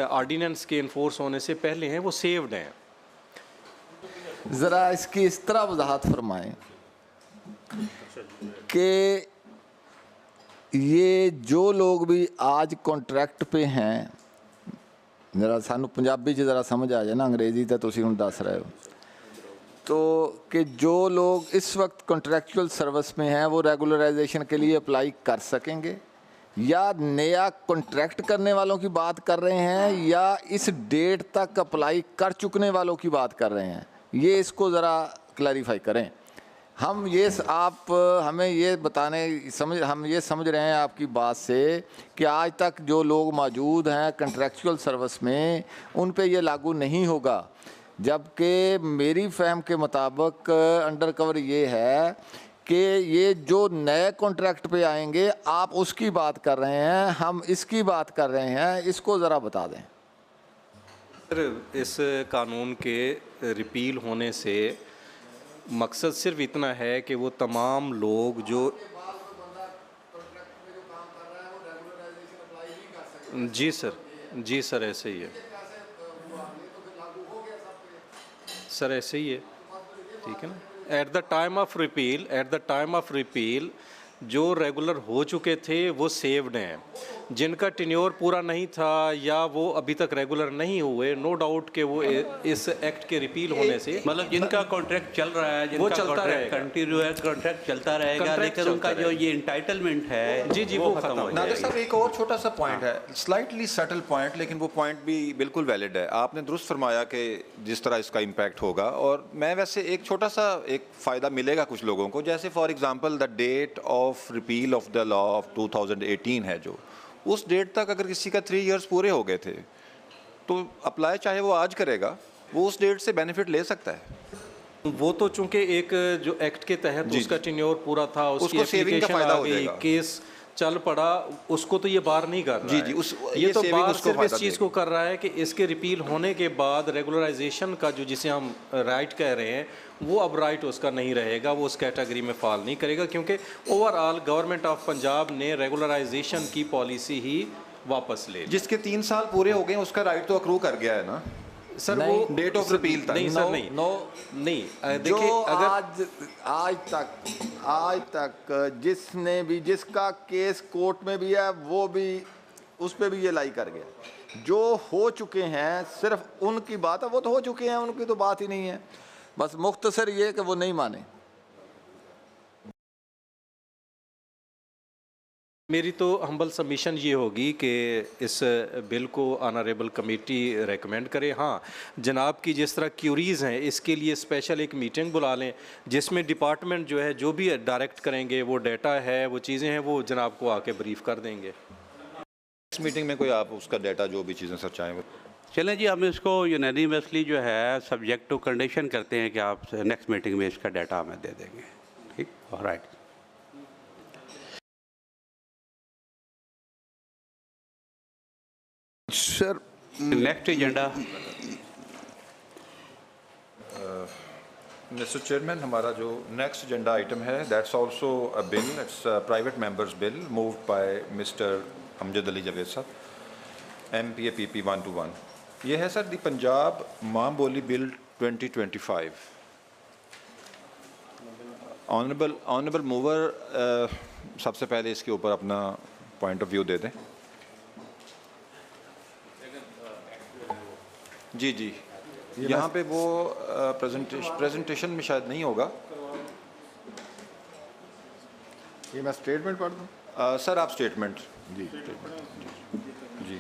ऑर्डिनेंस के इन्फोर्स होने से पहले हैं वो सेव्ड हैं। ज़रा इसकी इस तरह वजाहत फरमाएं कि ये जो लोग भी आज कॉन्ट्रैक्ट पे हैं, ज़रा सानू पंजाबी च ज़रा समझ आ जाए ना, अंग्रेजी तो तुसी हुण दस रहे हो, तो कि जो लोग इस वक्त कॉन्ट्रैक्चुअल सर्विस में हैं वो रेगुलराइजेशन के लिए अप्लाई कर सकेंगे, या नया कॉन्ट्रैक्ट करने वालों की बात कर रहे हैं, या इस डेट तक अप्लाई कर चुकने वालों की बात कर रहे हैं? ये इसको ज़रा क्लैरिफाई करें। हम ये आप हमें ये बताने हम ये समझ रहे हैं आपकी बात से कि आज तक जो लोग मौजूद हैं कॉन्ट्रैक्चुअल सर्विस में उन पे ये लागू नहीं होगा, जबकि मेरी फहम के मुताबिक अंडर कवर ये है कि ये जो नए कॉन्ट्रैक्ट पे आएंगे आप उसकी बात कर रहे हैं, हम इसकी बात कर रहे हैं। इसको ज़रा बता दें। इस कानून के रिपील होने से मकसद सिर्फ इतना है कि वो तमाम लोग जो जी सर ऐसे ही है सर, ऐसे ही है, ठीक है ना। At the time of repeal जो रेगुलर हो चुके थे वो सेव्ड हैं, जिनका टेन्योर पूरा नहीं था या वो अभी तक रेगुलर नहीं हुए, नो डाउट कि वो इस एक्ट के रिपील होने से, मतलब जिनका कॉन्ट्रैक्ट चल रहा है, वो चलता रहेगा, कंटिन्यू है, कॉन्ट्रैक्ट चलता रहेगा, लेकिन उनका जो ये इंटाइटलमेंट है जी वो खत्म हो जाएगा। नादर साहब एक और छोटा सा पॉइंट है, स्लाइटली सटल पॉइंट, लेकिन वो पॉइंट भी बिल्कुल वैलिड है। आपने दुरुस्त फरमाया कि जिस तरह इसका इम्पैक्ट होगा, और मैं वैसे एक छोटा सा एक फ़ायदा मिलेगा कुछ लोगों को, जैसे for example the date of repeal of the law of 2018 है, जो उस डेट तक अगर किसी का 3 इयर्स पूरे हो गए थे तो अप्लाई चाहे वो आज करेगा, वो उस डेट से बेनिफिट ले सकता है। वो तो चूंकि एक जो एक्ट के तहत उसका टेन्योर पूरा था, उसकी सेविंग का फायदा हो जाएगा, केस चल पड़ा, उसको तो ये बार नहीं कर रहा है। ये तो बार सिर्फ इस चीज़ को कर रहा है कि इसके रिपील होने के बाद रेगुलराइजेशन का जो जिसे हम राइट कह रहे हैं वो अब राइट उसका नहीं रहेगा, वो उस कैटेगरी में फॉल नहीं करेगा, क्योंकि ओवरऑल गवर्नमेंट ऑफ पंजाब ने रेगुलराइजेशन की पॉलिसी ही वापस ले ली। जिसके 3 साल पूरे हो गए उसका राइट तो अक्रू कर गया है ना सर, वो डेट ऑफ रिपील था। नहीं सर, नहीं देखिए, अगर आज तक जिसका केस कोर्ट में भी है वो भी उस पर भी ये लाई कर गया। जो हो चुके हैं सिर्फ उनकी बात है, वो तो हो चुके हैं, उनकी तो बात ही नहीं है। बस मुख्तसर ये कि वो नहीं माने। मेरी तो हम्बल सबमिशन ये होगी कि इस बिल को ऑनरेबल कमेटी रेकमेंड करे। हाँ, जनाब की जिस तरह क्यूरीज़ हैं इसके लिए स्पेशल एक मीटिंग बुला लें जिसमें डिपार्टमेंट जो है जो भी डायरेक्ट करेंगे वो डाटा है वो चीज़ें हैं वो जनाब को आके ब्रीफ कर देंगे। इस मीटिंग में कोई आप उसका डाटा जो भी चीज़ें सर चाहें। चलें जी, हम इसको यूनानिमसली जो है सब्जेक्ट टू कंडीशन करते हैं कि आप नेक्स्ट मीटिंग में इसका डाटा हमें दे देंगे। ठीक, alright. Sir next agenda. Mister chairman, हमारा जो नेक्स्ट एजेंडा आइटम है that's also a bill, it's private members bill moved by mister Amjad Ali Javed साहब, MPAPP 121। ये है सर दी पंजाब मां बोली बिल 2025। ऑनरेबल मूवर सबसे पहले इसके ऊपर अपना पॉइंट ऑफ व्यू दे दें। जी जी, यहाँ पे वो प्रेजेंटेशन में शायद नहीं होगा। ये मैं स्टेटमेंट पढ़ दूँ? सर आप स्टेटमेंट जी जी।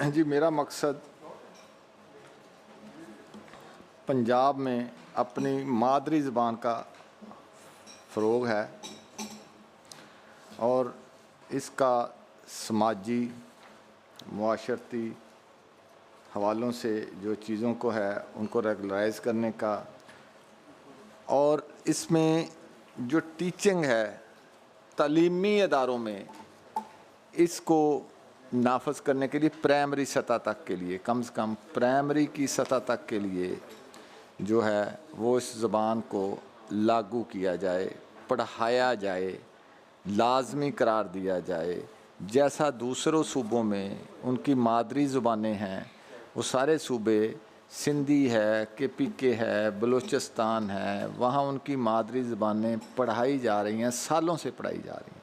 जी, मेरा मकसद पंजाब में अपनी मादरी ज़बान का फ़रोग़ है और इसका समाजी मुआशरती हवालों से जो चीज़ों को है उनको रेगुलराइज करने का, और इसमें जो टीचिंग है तालीमी अदारों में इसको नाफज करने के लिए प्राइमरी सतह तक के लिए, कम से कम प्राइमरी की सतह तक के लिए जो है वो इस ज़बान को लागू किया जाए, पढ़ाया जाए, लाजमी करार दिया जाए। जैसा दूसरों सूबों में उनकी मादरी ज़ुबानें हैं, वो सारे सूबे सिंधी है, KPK है, बलूचिस्तान है, वहाँ उनकी मादरी ज़बानें पढ़ाई जा रही हैं, सालों से पढ़ाई जा रही हैं।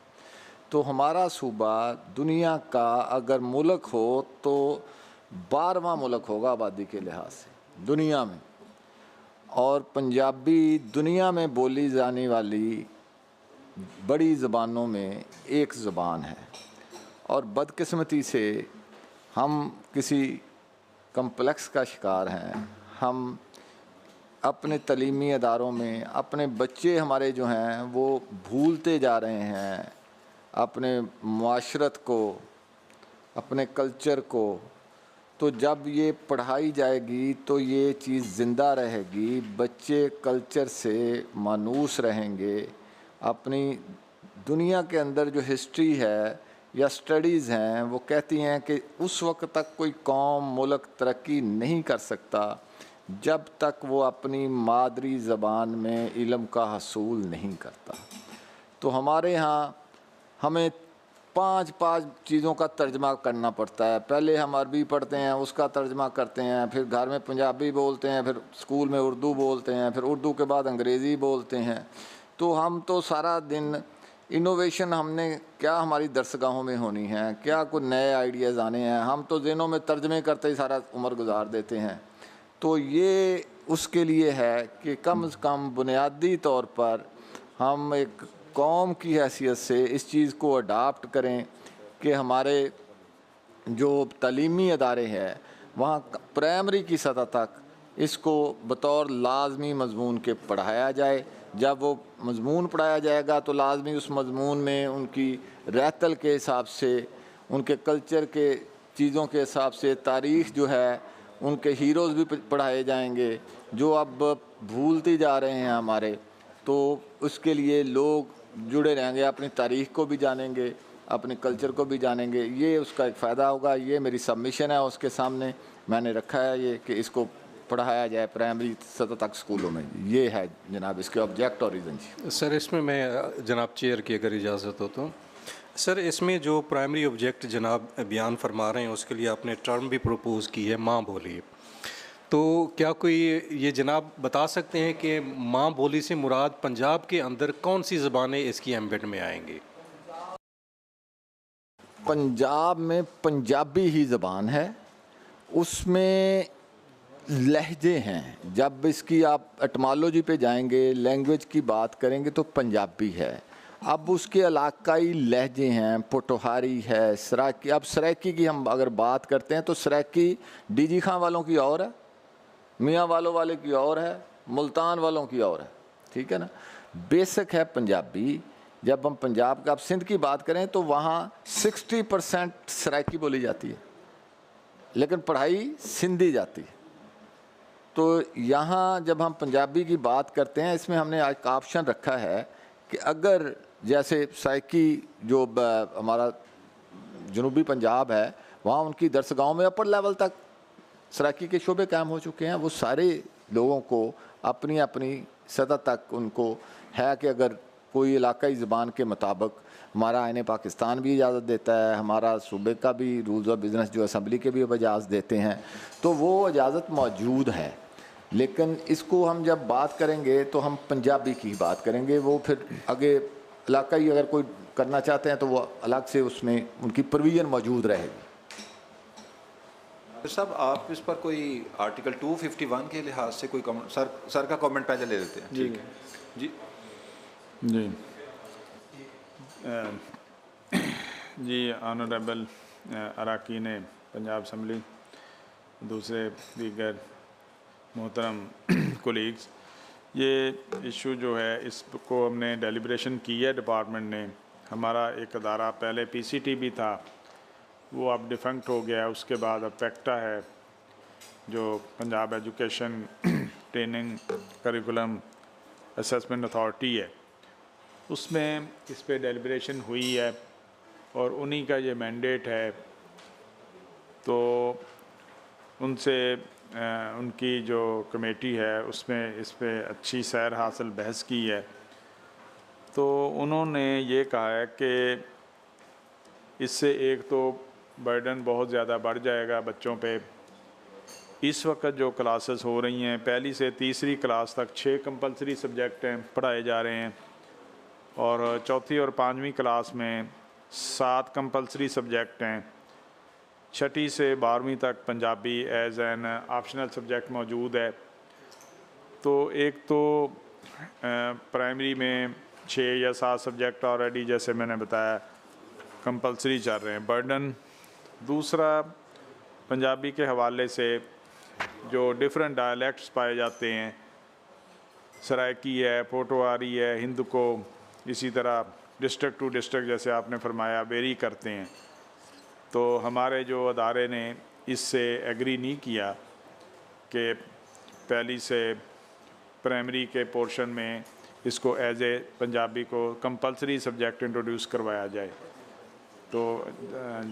तो हमारा सूबा दुनिया का अगर मुल्क हो तो 12वां मुल्क होगा आबादी के लिहाज से दुनिया में, और पंजाबी दुनिया में बोली जाने वाली बड़ी ज़बानों में एक ज़बान है। और बदकिस्मती से हम किसी कम्प्लेक्स का शिकार हैं। हम अपने तलीमी अदारों में अपने बच्चे हमारे जो हैं वो भूलते जा रहे हैं अपने मुआशरत को, अपने कल्चर को। तो जब ये पढ़ाई जाएगी तो ये चीज़ ज़िंदा रहेगी, बच्चे कल्चर से मानूस रहेंगे। अपनी दुनिया के अंदर जो हिस्ट्री है या स्टडीज़ हैं वो कहती हैं कि उस वक्त तक कोई कौम मुल्क तरक्की नहीं कर सकता जब तक वो अपनी मादरी ज़बान में इल्म का हसूल नहीं करता। तो हमारे यहाँ हमें पाँच चीज़ों का तर्जमा करना पड़ता है। पहले हम अरबी पढ़ते हैं, उसका तर्जमा करते हैं, फिर घर में पंजाबी बोलते हैं, फिर स्कूल में उर्दू बोलते हैं, फिर उर्दू के बाद अंग्रेज़ी बोलते हैं। तो हम तो सारा दिन इनोवेशन हमने क्या हमारी दरसगाहों में होनी है, क्या कोई नए आइडियाज़ आने हैं, हम तो ज़हनों में तर्जमे करते ही सारा उम्र गुजार देते हैं। तो ये उसके लिए है कि कम से कम बुनियादी तौर पर हम एक कौम की हैसियत से इस चीज़ को अडाप्ट करें कि हमारे जो तालीमी अदारे हैं वहाँ प्राइमरी की सतह तक इसको बतौर लाजमी मजमून के पढ़ाया जाए। जब वो मजमून पढ़ाया जाएगा तो लाजमी उस मजमून में उनकी रहतल के हिसाब से, उनके कल्चर के चीज़ों के हिसाब से तारीख़ जो है, उनके हीरोज़ भी पढ़ाए जाएंगे जो अब भूलते जा रहे हैं हमारे। तो उसके लिए लोग जुड़े रहेंगे, अपनी तारीख़ को भी जानेंगे, अपने कल्चर को भी जानेंगे। ये उसका एक फ़ायदा होगा। ये मेरी सबमिशन है, उसके सामने मैंने रखा है ये कि इसको पढ़ाया जाए प्राइमरी सतह तक स्कूलों में। ये है जनाब इसके ऑब्जेक्ट और रीज़न। सर इसमें मैं जनाब चेयर की अगर इजाज़त हो तो सर इसमें जो प्राइमरी ऑब्जेक्ट जनाब बयान फरमा रहे हैं उसके लिए आपने टर्म भी प्रपोज़ की है माँ बोली, तो क्या कोई ये जनाब बता सकते हैं कि माँ बोली से मुराद पंजाब के अंदर कौन सी ज़बानें इसकी एम्बेड में आएंगी? पंजाब में पंजाबी ही ज़बान है, उसमें लहजे हैं। जब इसकी आप एटमोलॉजी पे जाएंगे, लैंग्वेज की बात करेंगे तो पंजाबी है। अब उसके इलाकाई लहजे हैं, पोटोहारी है, सराकी। अब सराकी की हम अगर बात करते हैं तो सराकी डीजी खां वालों की और है, मियाँ वालों वाले की और है, मुल्तान वालों की और है, ठीक है ना। बेसिक है पंजाबी। जब हम पंजाब का, आप सिंध की बात करें तो वहाँ 60% सराकी बोली जाती है, लेकिन पढ़ाई सिंधी जाती है। तो यहाँ जब हम पंजाबी की बात करते हैं, इसमें हमने आज का ऑप्शन रखा है कि अगर जैसे सराकी जो हमारा जनूबी पंजाब है, वहाँ उनकी दरसगाहों में अपर लेवल तक सराकी के शोबे कायम हो चुके हैं। वो सारे लोगों को अपनी अपनी सतह तक उनको है कि अगर कोई इलाकाई ज़बान के मुताबिक, हमारा आईन पाकिस्तान भी इजाज़त देता है, हमारा सूबे का भी रूल्स ऑफ बिज़नेस जो असम्बली के भी इजाज़त देते हैं, तो वो इजाज़त मौजूद है। लेकिन इसको हम जब बात करेंगे तो हम पंजाबी की बात करेंगे। वो फिर आगे इलाकाई अगर कोई करना चाहते हैं तो वो अलग से उसमें उनकी प्रोविजन मौजूद रहेगी। साहब आप इस पर कोई आर्टिकल 251 के लिहाज से कोई कमेंट, सर का कमेंट पहले ले लेते हैं। ठीक है जी। जी जी ऑनरेबल अराकीन पंजाब असम्बली, दूसरे दीगर मोहतरम कोलीग्स, ये इशू जो है इसको हमने डेलिब्रेशन की है डिपार्टमेंट ने। हमारा एक अदारा पहले पीसीटी भी था, वो अब डिफंक्ट हो गया है। उसके बाद अब पैक्टा है जो Punjab education training curriculum assessment authority है, उसमें इस पे डेलिब्रेशन हुई है और उन्हीं का ये मैंडेट है। तो उनसे उनकी जो कमेटी है उसमें इस पे अच्छी सैर हासिल बहस की है। तो उन्होंने ये कहा है कि इससे एक तो बर्डन बहुत ज़्यादा बढ़ जाएगा बच्चों पे। इस वक्त जो क्लासेस हो रही हैं, पहली से तीसरी क्लास तक 6 कंपलसरी सब्जेक्ट हैं पढ़ाए जा रहे हैं, और चौथी और 5वीं क्लास में 7 कंपलसरी सब्जेक्ट हैं। छठी से 12वीं तक Punjabi as an optional subject मौजूद है। तो एक तो प्राइमरी में 6 या 7 सब्जेक्ट ऑलरेडी, जैसे मैंने बताया, कंपलसरी चल रहे हैं, बर्डन। दूसरा, पंजाबी के हवाले से जो डिफरेंट डायलेक्ट्स पाए जाते हैं, सराइकी है, पोटोहारी है, हिंद को, इसी तरह डिस्ट्रिक्ट टू डिस्ट्रिक्ट जैसे आपने फरमाया वेरी करते हैं। तो हमारे जो अदारे ने इससे एग्री नहीं किया कि पहली से प्राइमरी के पोर्शन में इसको एज ए पंजाबी को कंपलसरी सब्जेक्ट इंट्रोड्यूस करवाया जाए। तो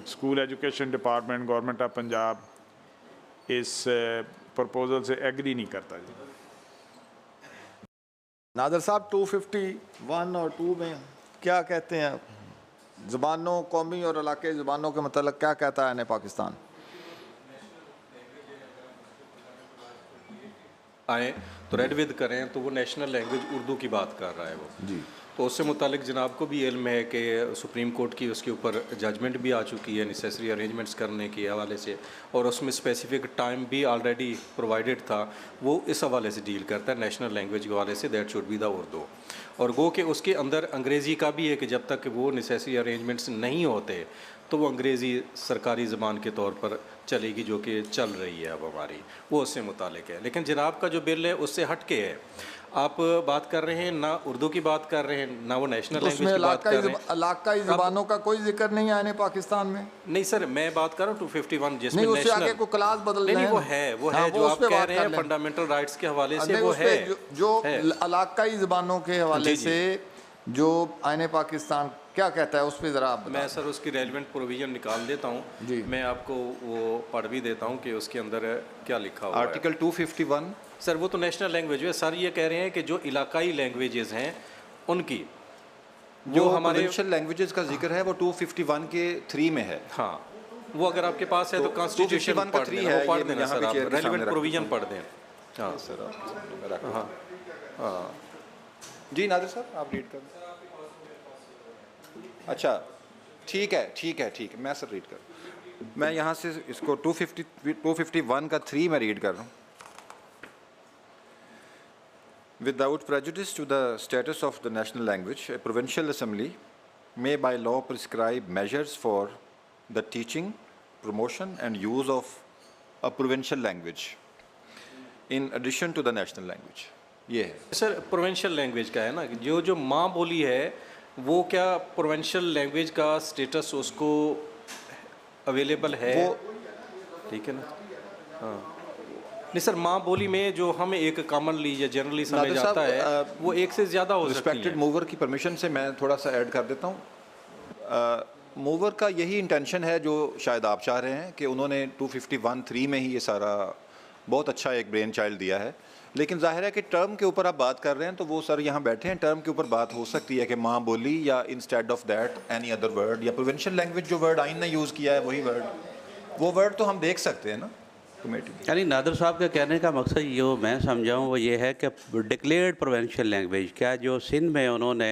school education department government of Punjab इस प्रपोज़ल से एग्री नहीं करता जी। नादर साहब 251 और 2 में क्या कहते हैं, ज़बानों, कौमी और इलाके ज़बानों के मतलब क्या कहता है पाकिस्तान? आए तो रेड विद करें तो वो नेशनल लैंग्वेज उर्दू की बात कर रहा है वो जी। तो उससे मुतालिक जनाब को भी इल्म है कि सुप्रीम कोर्ट की उसके ऊपर जजमेंट भी आ चुकी है नेसेसरी अरेंजमेंट्स करने के हवाले से, और उसमें स्पेसिफिक टाइम भी ऑलरेडी प्रोवाइडेड था। वो इस हवाले से डील करता है नेशनल लैंग्वेज के हवाले से, that should be the Urdu. और गो कि उसके अंदर अंग्रेज़ी का भी है कि जब तक वो नेसेसरी अरेंजमेंट्स नहीं होते तो वो अंग्रेज़ी सरकारी ज़बान के तौर पर चलेगी, जो कि चल रही है अब हमारी, वो उससे मुतालिक है। लेकिन जनाब का जो बिल है उससे हट के है। आप बात कर रहे हैं ना उर्दू की बात कर रहे हैं, ना वो नेशनल लैंग्वेज की बात कर रहे हैं। इलाकाई ज़बानों का कोई जिक्र नहीं है पाकिस्तान में। नहीं सर, मैं बात कर रहा हूँ 251 जिसमें नहीं, उससे आगे कोई क्लास बदल नहीं, वो है जो आप कह रहे हैं फंडामेंटल राइट्स के हवाले से, वो है जो इलाकाई ज़बानों के हवाले से जो आईन पाकिस्तान क्या कहता है, उस पर ज़रा आप। मैं सर उसकी रेलिवेंट प्रोविज़न निकाल देता हूँ, मैं आपको वो पढ़ भी देता हूँ कि उसके अंदर क्या लिखा हुआ है। आर्टिकल 251 सर वो तो नेशनल लैंग्वेज है। सर ये कह रहे हैं कि जो इलाकाई लैंग्वेजेस हैं उनकी जो हमारे प्रोविंशियल लैंग्वेजेस का जिक्र है वो 251 के 3 में है। हाँ, वो अगर आपके पास है तो कॉन्स्टिट्यूशन का 3 है, पढ़ देना सर, आप रेलिवेंट प्रोविजन पढ़ दें। हाँ सर, हाँ हाँ जी नादिर साहब आप रीड कर। अच्छा ठीक है, मैं सर रीड कर, मैं यहाँ से इसको 251 का 3 में रीड कर रहा हूँ। Without prejudice to the status of the national language, a provincial assembly may by law prescribe measures for the teaching, promotion and use of a provincial language in addition to the national language. ये है सर, प्रोविंशियल लैंग्वेज का है ना, जो माँ बोली है वो क्या प्रोविंशियल लैंग्वेज का स्टेटस उसको अवेलेबल है? ठीक है ना। हाँ नहीं सर, माँ बोली में जो हमें एक कॉमनली या जनरली समझ आता है वो एक से ज़्यादा हो सकती है। रिस्पेक्टेड मूवर की परमिशन से मैं थोड़ा सा ऐड कर देता हूँ। मूवर का यही इंटेंशन है जो शायद आप चाह रहे हैं कि उन्होंने 251(3) में ही ये सारा बहुत अच्छा एक ब्रेन चाइल्ड दिया है, लेकिन जाहिर है कि टर्म के ऊपर आप बात कर रहे हैं तो वो सर यहाँ बैठे हैं, टर्म के ऊपर बात हो सकती है कि माँ बोली या instead of that any other word, या प्रोविंशियल लैंग्वेज जो वर्ड आइन ने यूज़ किया है वही वर्ड, वो वर्ड तो हम देख सकते हैं ना कमेटी। यानी नादिर साहब के कहने का मकसद जो मैं समझाऊँ वो ये है कि डिक्लेयर्ड प्रोविंशियल लैंग्वेज क्या जो सिंध में उन्होंने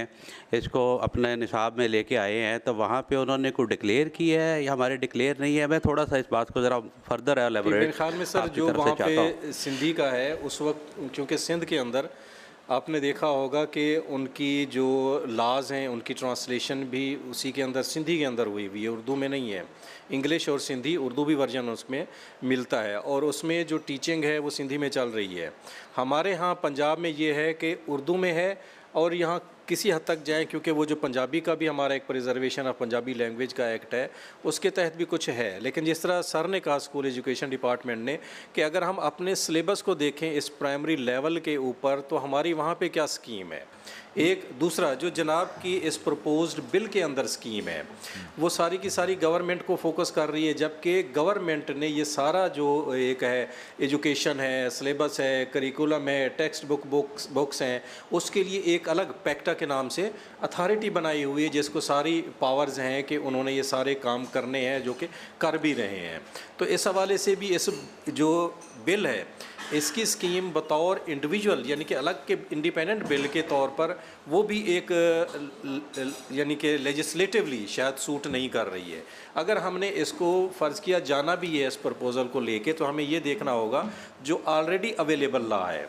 इसको अपने निसाब में लेके आए हैं तो वहाँ पे उन्होंने कोई डिक्लेयर किया है या हमारे डिक्लेयर नहीं है? मैं थोड़ा सा इस बात को ज़रा फर्दर एलेबोरेट मेरे ख्याल में सर जो वहाँ पे सिंधी का है उस वक्त, क्योंकि सिंध के अंदर आपने देखा होगा कि उनकी जो लाज हैं उनकी ट्रांसलेशन भी उसी के अंदर सिंधी के अंदर हुई है, उर्दू में नहीं है। इंग्लिश और सिंधी उर्दू भी वर्जन उसमें मिलता है और उसमें जो टीचिंग है वो सिंधी में चल रही है। हमारे यहाँ पंजाब में ये है कि उर्दू में है और यहाँ किसी हद तक जाए, क्योंकि वो जो पंजाबी का भी हमारा एक प्रिजर्वेशन ऑफ पंजाबी लैंग्वेज का एक्ट है उसके तहत भी कुछ है। लेकिन जिस तरह सर ने कहा स्कूल एजुकेशन डिपार्टमेंट ने कि अगर हम अपने सिलेबस को देखें इस प्राइमरी लेवल के ऊपर तो हमारी वहाँ पे क्या स्कीम है, एक दूसरा जो जनाब की इस प्रपोज्ड बिल के अंदर स्कीम है वो सारी की सारी गवर्नमेंट को फोकस कर रही है, जबकि गवर्नमेंट ने ये सारा जो एक है एजुकेशन है, सिलेबस है, करिकुलम है, टेक्स्ट बुक्स हैं, उसके लिए एक अलग पैक्टा के नाम से अथॉरिटी बनाई हुई है जिसको सारी पावर्स हैं कि उन्होंने ये सारे काम करने हैं जो कि कर भी रहे हैं। तो इस हवाले से भी इस जो बिल है इसकी स्कीम बतौर इंडिविजुअल यानी कि अलग के इंडिपेंडेंट बिल के तौर पर वो भी एक यानी कि लेजिस्लेटिवली शायद सूट नहीं कर रही है। अगर हमने इसको फ़र्ज़ किया जाना भी है इस प्रपोज़ल को लेके तो हमें ये देखना होगा जो ऑलरेडी अवेलेबल लॉ है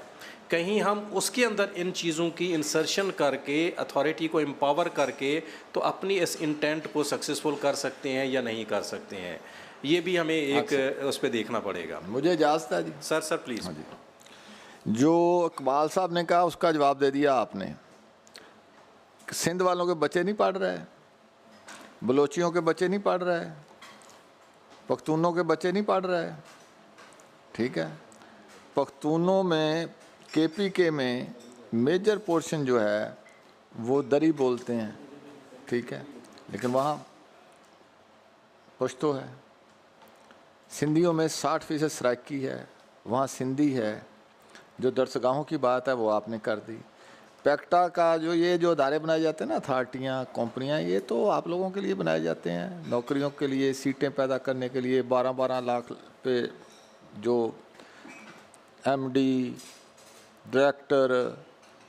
कहीं हम उसके अंदर इन चीज़ों की इंसर्शन करके अथॉरिटी को एम्पावर करके तो अपनी इस इंटेंट को सक्सेसफुल कर सकते हैं या नहीं कर सकते हैं, ये भी हमें एक उस पर देखना पड़ेगा। मुझे इजाज़त है जी। Sir please. जो इकबाल साहब ने कहा उसका जवाब दे दिया आपने। सिंध वालों के बच्चे नहीं पढ़ रहे, बलोचियों के बच्चे नहीं पढ़ रहे, पख्तूनों के बच्चे नहीं पढ़ रहे, ठीक है। पख्तूनों में KPK में मेजर पोर्शन जो है वो दरी बोलते हैं, ठीक है, लेकिन वहाँ पश्तो है। सिंधियों में 60% सराइकी है, वहाँ सिंधी है। जो दरसगाहों की बात है वो आपने कर दी। पैक्टा का जो अदारे बनाए जाते हैं ना, अथॉरिटियाँ, कंपनियाँ, ये तो आप लोगों के लिए बनाए जाते हैं, नौकरियों के लिए, सीटें पैदा करने के लिए। 12-12 लाख पे जो MD, डायरेक्टर,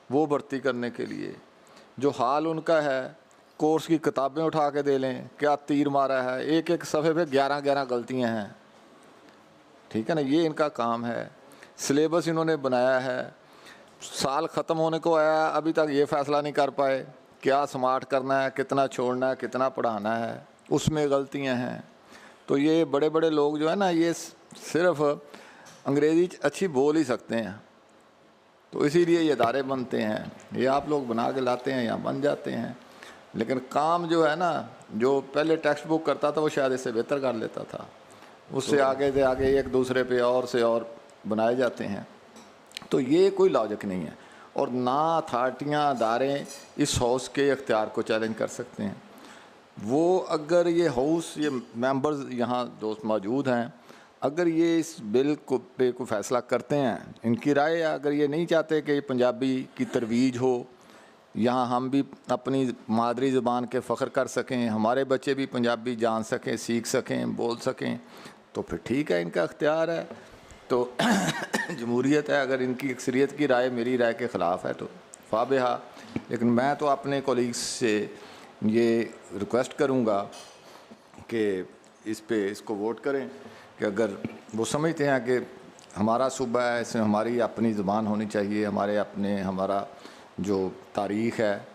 वो भर्ती करने के लिए। जो हाल उनका है, कोर्स की किताबें उठा के दे लें, क्या तीर मारा है, एक एक सफ़े पे 11-11 गलतियां हैं, ठीक है ना। ये इनका काम है। सिलेबस इन्होंने बनाया है, साल ख़त्म होने को आया, अभी तक ये फ़ैसला नहीं कर पाए क्या स्मार्ट करना है, कितना छोड़ना है, कितना पढ़ाना है, उसमें गलतियां हैं। तो ये बड़े बड़े लोग जो है ना, ये सिर्फ अंग्रेज़ी अच्छी बोल ही सकते हैं, तो इसीलिए ये अदारे बनते हैं। ये आप लोग बना के लाते हैं, यहाँ बन जाते हैं, लेकिन काम जो है ना, जो पहले टेक्स्ट बुक करता था वो शायद इससे बेहतर कर लेता था। उससे आगे से आगे एक दूसरे पे और से और बनाए जाते हैं। तो ये कोई लॉजिक नहीं है। और ना अथॉरिटियाँ, अदारे इस हाउस के इख्तियार को चैलेंज कर सकते हैं। वो अगर ये हाउस, ये मेंबर्स यहाँ दोस्त मौजूद हैं, अगर ये इस बिल को पे को फैसला करते हैं, इनकी राय, अगर ये नहीं चाहते कि पंजाबी की तरवीज हो यहाँ हम भी अपनी मादरी ज़बान के फ़ख्र कर सकें, हमारे बच्चे भी पंजाबी जान सकें, सीख सकें, बोल सकें, तो फिर ठीक है, इनका इख्तियार है। तो जमहूरियत है, अगर इनकी अक्सरियत की राय मेरी राय के ख़िलाफ़ है तो फ़ाबिहा। लेकिन मैं तो अपने कोलीग्स से ये रिक्वेस्ट करूँगा कि इसको वोट करें कि अगर वो समझते हैं कि हमारा सूबा है, इसमें हमारी अपनी ज़बान होनी चाहिए, हमारा जो तारीख़ है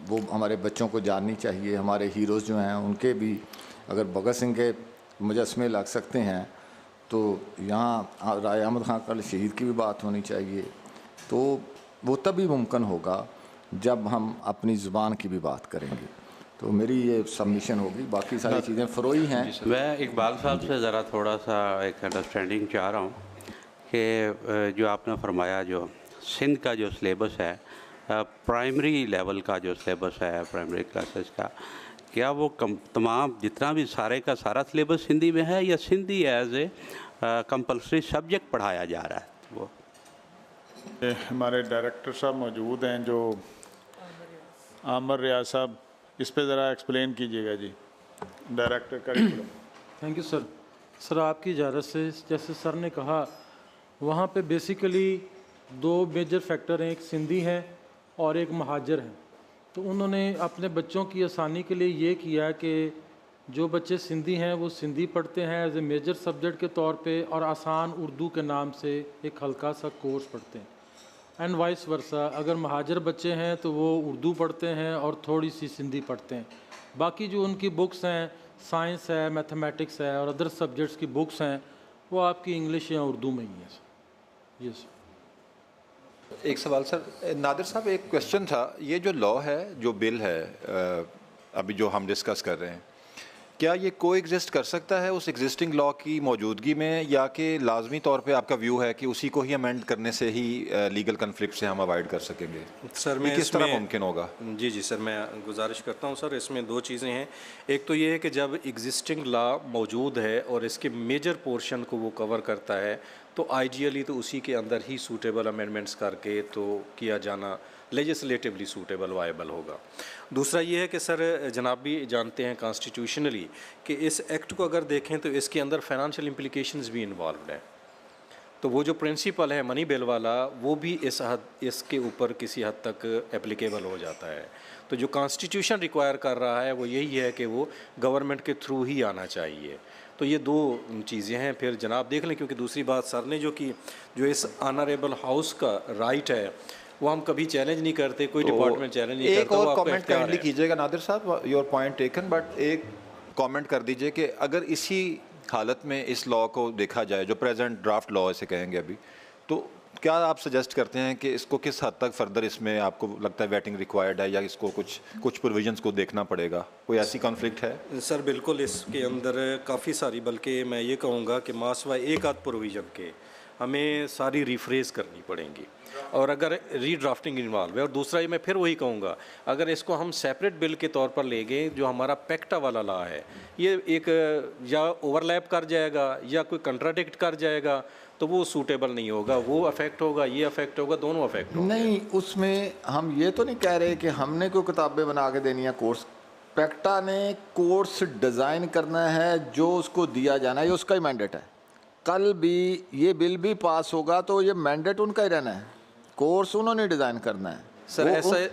वो हमारे बच्चों को जाननी चाहिए, हमारे हीरोज़ जो हैं उनके भी अगर भगत सिंह के मुजस्समे लग सकते हैं तो यहाँ राय अहमद ख़ान का शहीद की भी बात होनी चाहिए। तो वो तभी मुमकिन होगा जब हम अपनी ज़ुबान की भी बात करेंगे। तो मेरी ये सबमिशन होगी, बाकी सारी चीज़ें फ़रोई हैं। मैं इकबाल साहब से ज़रा थोड़ा सा एक अंडरस्टैंडिंग चाह रहा हूँ कि जो आपने फरमाया जो सिंध का जो सिलेबस है, प्राइमरी लेवल का जो सिलेबस है प्राइमरी क्लासेस का, क्या वो तमाम जितना भी सारे का सारा सिलेबस हिंदी में है या Sindhi as a compulsory subject पढ़ाया जा रहा है? वो हमारे डायरेक्टर साहब मौजूद हैं, जो आमर रियाज साहब, इस पे ज़रा एक्सप्लेन कीजिएगा जी, director curriculum. Thank you sir. Sir आपकी इजाज़त से, जैसे सर ने कहा वहाँ पे बेसिकली दो मेजर फैक्टर हैं, एक सिंधी है और एक महाजर हैं। तो उन्होंने अपने बच्चों की आसानी के लिए ये किया कि जो बच्चे सिंधी हैं वो सिंधी पढ़ते हैं एज ए मेजर सब्जेक्ट के तौर पे, और आसान उर्दू के नाम से एक हल्का सा कोर्स पढ़ते हैं, एंड वाइस वर्सा। अगर महाजर बच्चे हैं तो वो उर्दू पढ़ते हैं और थोड़ी सी सिंधी पढ़ते हैं। बाकी जो उनकी बुक्स हैं, साइंस है, मैथमेटिक्स है और अदर सब्जेक्ट्स की बुक्स हैं, वो आपकी इंग्लिश या उर्दू में ही है सर। यस। एक सवाल सर, नादिर साहब एक क्वेश्चन था, ये जो लॉ है, जो बिल है अभी जो हम डिस्कस कर रहे हैं, क्या ये को एग्जिस्ट कर सकता है उस एग्जिस्टिंग लॉ की मौजूदगी में, या कि लाजमी तौर पे आपका व्यू है कि उसी को ही अमेंड करने से ही लीगल कन्फ्लिक्ट से हम अवॉइड कर सकेंगे? सर मैं किस तरह मुमकिन होगा? जी जी सर, मैं गुजारिश करता हूँ सर, इसमें दो चीज़ें हैं। एक तो ये है कि जब एग्जिस्टिंग लॉ मौजूद है और इसके मेजर पोर्शन को वो कवर करता है, तो आइडियली तो उसी के अंदर ही सूटेबल अमेंडमेंट्स करके तो किया जाना लेजिस्लेटिवली सूटेबल वायबल होगा। दूसरा ये है कि सर जनाब भी जानते हैं कॉन्स्टिट्यूशनली कि इस एक्ट को अगर देखें तो इसके अंदर फाइनेंशियल इम्प्लिकेशंस भी इन्वॉल्व हैं। तो वो जो प्रिंसिपल है मनी बिल वाला, वो भी इसके ऊपर किसी हद तक एप्लीकेबल हो जाता है। तो जो कॉन्स्टिट्यूशन रिक्वायर कर रहा है वो यही है कि वो गवर्नमेंट के थ्रू ही आना चाहिए। तो ये दो चीज़ें हैं। फिर जनाब देख लें, क्योंकि दूसरी बात सर ने जो की, जो इस ऑनरेबल हाउस का राइट है वो हम कभी चैलेंज नहीं करते, कोई डिपार्टमेंट चैलेंज नहीं करता। एक और कमेंट काइंडली कीजिएगा नादिर साहब, योर पॉइंट टेकन, बट एक कमेंट कर दीजिए कि अगर इसी हालत में इस लॉ को देखा जाए, जो प्रेजेंट ड्राफ्ट लॉ इसे कहेंगे अभी, तो क्या आप सजेस्ट करते हैं कि इसको किस हद तक फर्दर इसमें आपको लगता है वेटिंग रिक्वायर्ड है, या इसको कुछ प्रोविजंस को देखना पड़ेगा? कोई ऐसी कॉन्फ्लिक्ट है? सर बिल्कुल इसके अंदर काफ़ी सारी, बल्कि मैं ये कहूँगा कि मासवाए एक आध प्रोविज़न के हमें सारी रिफ्रेज करनी पड़ेंगी, और अगर रीड्राफ्टिंग इन्वॉल्व है। और दूसरा, ये मैं फिर वही कहूँगा, अगर इसको हम सेपरेट बिल के तौर पर ले गए, जो हमारा पैक्टा वाला लॉ है, ये एक या ओवरलैप कर जाएगा या कोई कंट्राडिक्ट कर जाएगा, तो वो सूटेबल नहीं होगा। वो अफेक्ट होगा, ये अफेक्ट होगा, दोनों अफेक्ट होगा। नहीं, उसमें हम ये तो नहीं कह रहे कि हमने कोई किताबें बना के देनी है कोर्स। पैक्टा ने कोर्स डिज़ाइन करना है, जो उसको दिया जाना है, ये उसका ही मैंडेट है। कल भी ये बिल भी पास होगा तो ये मैंडेट उनका ही रहना है, कोर्स उन्होंने डिज़ाइन करना है। सर ऐसा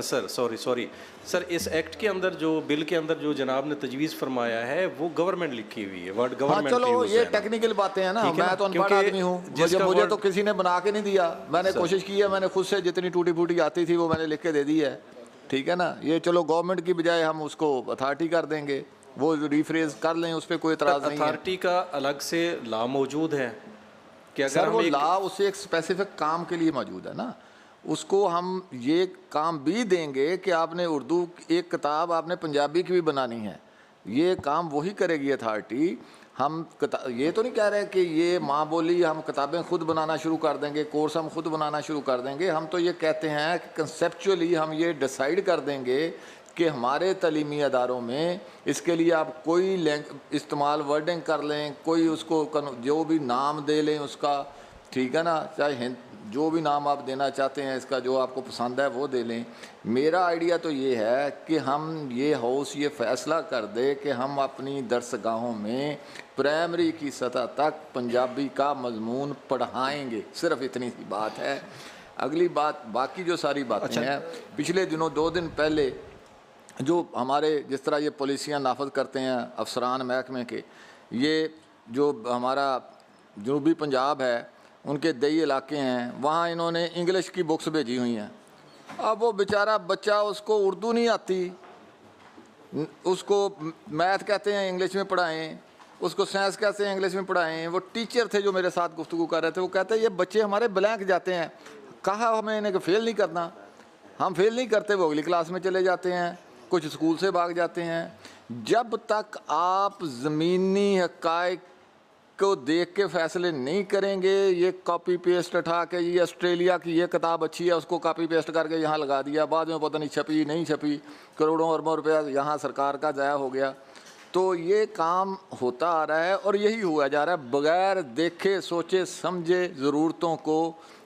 सर सॉरी सर, इस एक्ट के अंदर, जो बिल के अंदर जो जनाब ने तजवीज़ फरमाया है, वो गवर्नमेंट लिखी हुई है, वर्ड गवर्नमेंट। चलो ये टेक्निकल बातें हैं ना, मैं तो अनपढ़ आदमी हूँ, मुझे तो किसी ने बना के नहीं दिया, मैंने कोशिश की है, मैंने खुद से जितनी टूटी फूटी आती थी वो मैंने लिख के दे दी है, ठीक है ना। ये चलो गवर्नमेंट की बजाय हम उसको अथॉरिटी कर देंगे, वो रिफ्रेज कर लें, उस पर कोई एतराज़ नहीं है। अथॉरिटी का अलग से लॉ मौजूद है कि अगर वो लॉ उसे एक स्पेसिफिक काम के लिए मौजूद है ना, उसको हम ये काम भी देंगे कि आपने उर्दू एक किताब आपने पंजाबी की भी बनानी है, ये काम वही करेगी अथॉरिटी। हम ये तो नहीं कह रहे कि ये माँ बोली हम किताबें खुद बनाना शुरू कर देंगे, कोर्स हम खुद बनाना शुरू कर देंगे। हम तो ये कहते हैं कि कंसेप्चुअली हम ये डिसाइड कर देंगे कि हमारे तलीमी अदारों में इसके लिए आप कोई इस्तेमाल वर्डिंग कर लें, कोई उसको जो भी नाम दे लें उसका, ठीक है ना, चाहे जो भी नाम आप देना चाहते हैं इसका, जो आपको पसंद है वो दे लें। मेरा आइडिया तो ये है कि हम ये हाउस ये फ़ैसला कर दे कि हम अपनी दरसगाहों में प्राइमरी की सतह तक पंजाबी का मजमून पढ़ाएंगे, सिर्फ इतनी सी बात है। अगली बात, बाकी जो सारी बातें हैं, पिछले दिनों 2 दिन पहले जो हमारे जिस तरह ये पॉलिसियाँ नाफज करते हैं अफसरान महकमे के, ये जो हमारा जनूबी पंजाब है उनके दई इलाके हैं, वहाँ इन्होंने इंग्लिश की बुक्स भेजी हुई हैं। अब वो बेचारा बच्चा, उसको उर्दू नहीं आती, उसको मैथ कहते हैं इंग्लिश में पढ़ाएं, उसको साइंस कहते हैं इंग्लिश में पढ़ाएं। वो टीचर थे जो मेरे साथ गुफ्तगू कर रहे थे, वो कहते हैं ये बच्चे हमारे ब्लैंक जाते हैं। कहा हमें इन्हें फेल नहीं करना, हम फेल नहीं करते, वो अगली क्लास में चले जाते हैं, कुछ स्कूल से भाग जाते हैं। जब तक आप ज़मीनी हक़ाइक़ को देख के फ़ैसले नहीं करेंगे, ये कॉपी पेस्ट उठा के, ये ऑस्ट्रेलिया की ये किताब अच्छी है उसको कॉपी पेस्ट करके यहाँ लगा दिया, बाद में पता नहीं छपी नहीं छपी, करोड़ों अरबों रुपया यहाँ सरकार का ज़ाया हो गया। तो ये काम होता आ रहा है और यही हुआ जा रहा है। बग़ैर देखे सोचे समझे ज़रूरतों को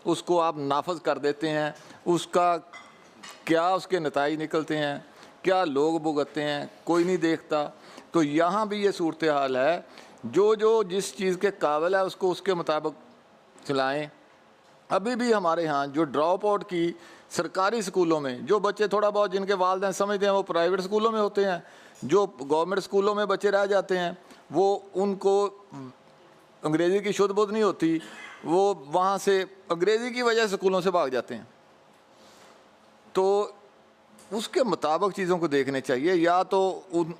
उसको आप नाफज कर देते हैं, उसका क्या उसके नताइज निकलते हैं, क्या लोग भुगतते हैं, कोई नहीं देखता। तो यहाँ भी ये सूरत हाल है, जो जिस चीज़ के काबिल है उसको उसके मुताबिक चलाएं। अभी भी हमारे यहाँ जो ड्रॉप आउट की सरकारी स्कूलों में जो बच्चे थोड़ा बहुत जिनके वालिदैन समझते हैं वो प्राइवेट स्कूलों में होते हैं, जो गवर्नमेंट स्कूलों में बच्चे रह जाते हैं वो उनको अंग्रेज़ी की शुद्ध बुद्ध नहीं होती, वो वहाँ से अंग्रेज़ी की वजह से स्कूलों से भाग जाते हैं। तो उसके मुताबिक चीज़ों को देखने चाहिए, या तो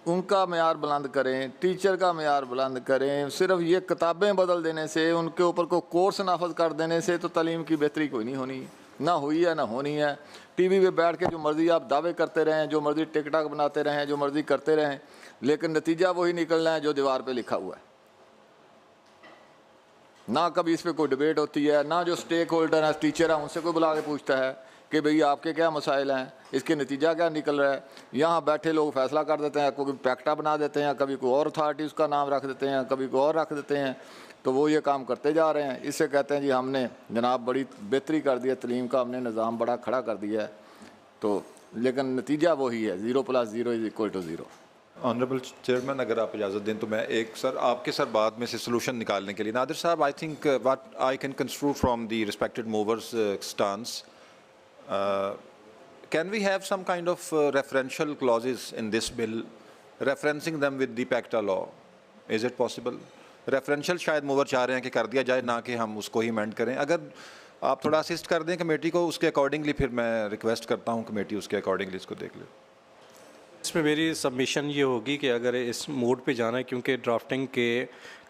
उनका मेयार बुलंद करें, टीचर का मेयार बुलंद करें। सिर्फ ये किताबें बदल देने से, उनके ऊपर को कोर्स नाफज कर देने से तो तालीम की बेहतरी कोई नहीं होनी, ना हुई है ना होनी है। टीवी पे बैठ के जो मर्ज़ी आप दावे करते रहें, जो मर्ज़ी टिकटॉक बनाते रहें, जो मर्ज़ी करते रहें, लेकिन नतीजा वही निकलना है जो दीवार पर लिखा हुआ है। ना कभी इस पर कोई डिबेट होती है, ना जो स्टेक होल्डर है टीचर है उनसे कोई बुला के पूछता है कि भाई आपके क्या मसाइल हैं, इसके नतीजा क्या निकल रहा है। यहाँ बैठे लोग फैसला कर देते हैं, कोई पैक्टा बना देते हैं, कभी कोई और अथॉरिटी उसका नाम रख देते हैं, कभी कोई और रख देते हैं। तो वो ये काम करते जा रहे हैं। इससे कहते हैं जी हमने जनाब बड़ी बेहतरी कर दी है, तलीम का हमने निज़ाम बड़ा खड़ा कर दिया है। तो लेकिन नतीजा वही है, 0 + 0 = 0। ऑनरेबल चेयरमैन, अगर आप इजाज़त दें तो मैं एक आपके बाद में से सोल्यूशन निकालने के लिए, नादिर साहब, I think what I can construe from the respected movers stance, can we have some kind of referential clauses in this bill referencing them with the PACTA law? Is it possible? Referential शायद मूवर चाह रहे हैं कि कर दिया जाए, ना कि हम उसको ही अमेंड करें। अगर आप थोड़ा असिस्ट कर दें कमेटी को उसके अकॉर्डिंगली, फिर मैं रिक्वेस्ट करता हूं कमेटी उसके अकॉर्डिंगली इसको देख ले। इसमें मेरी सबमिशन ये होगी कि अगर इस मोड पे जाना है, क्योंकि ड्राफ्टिंग के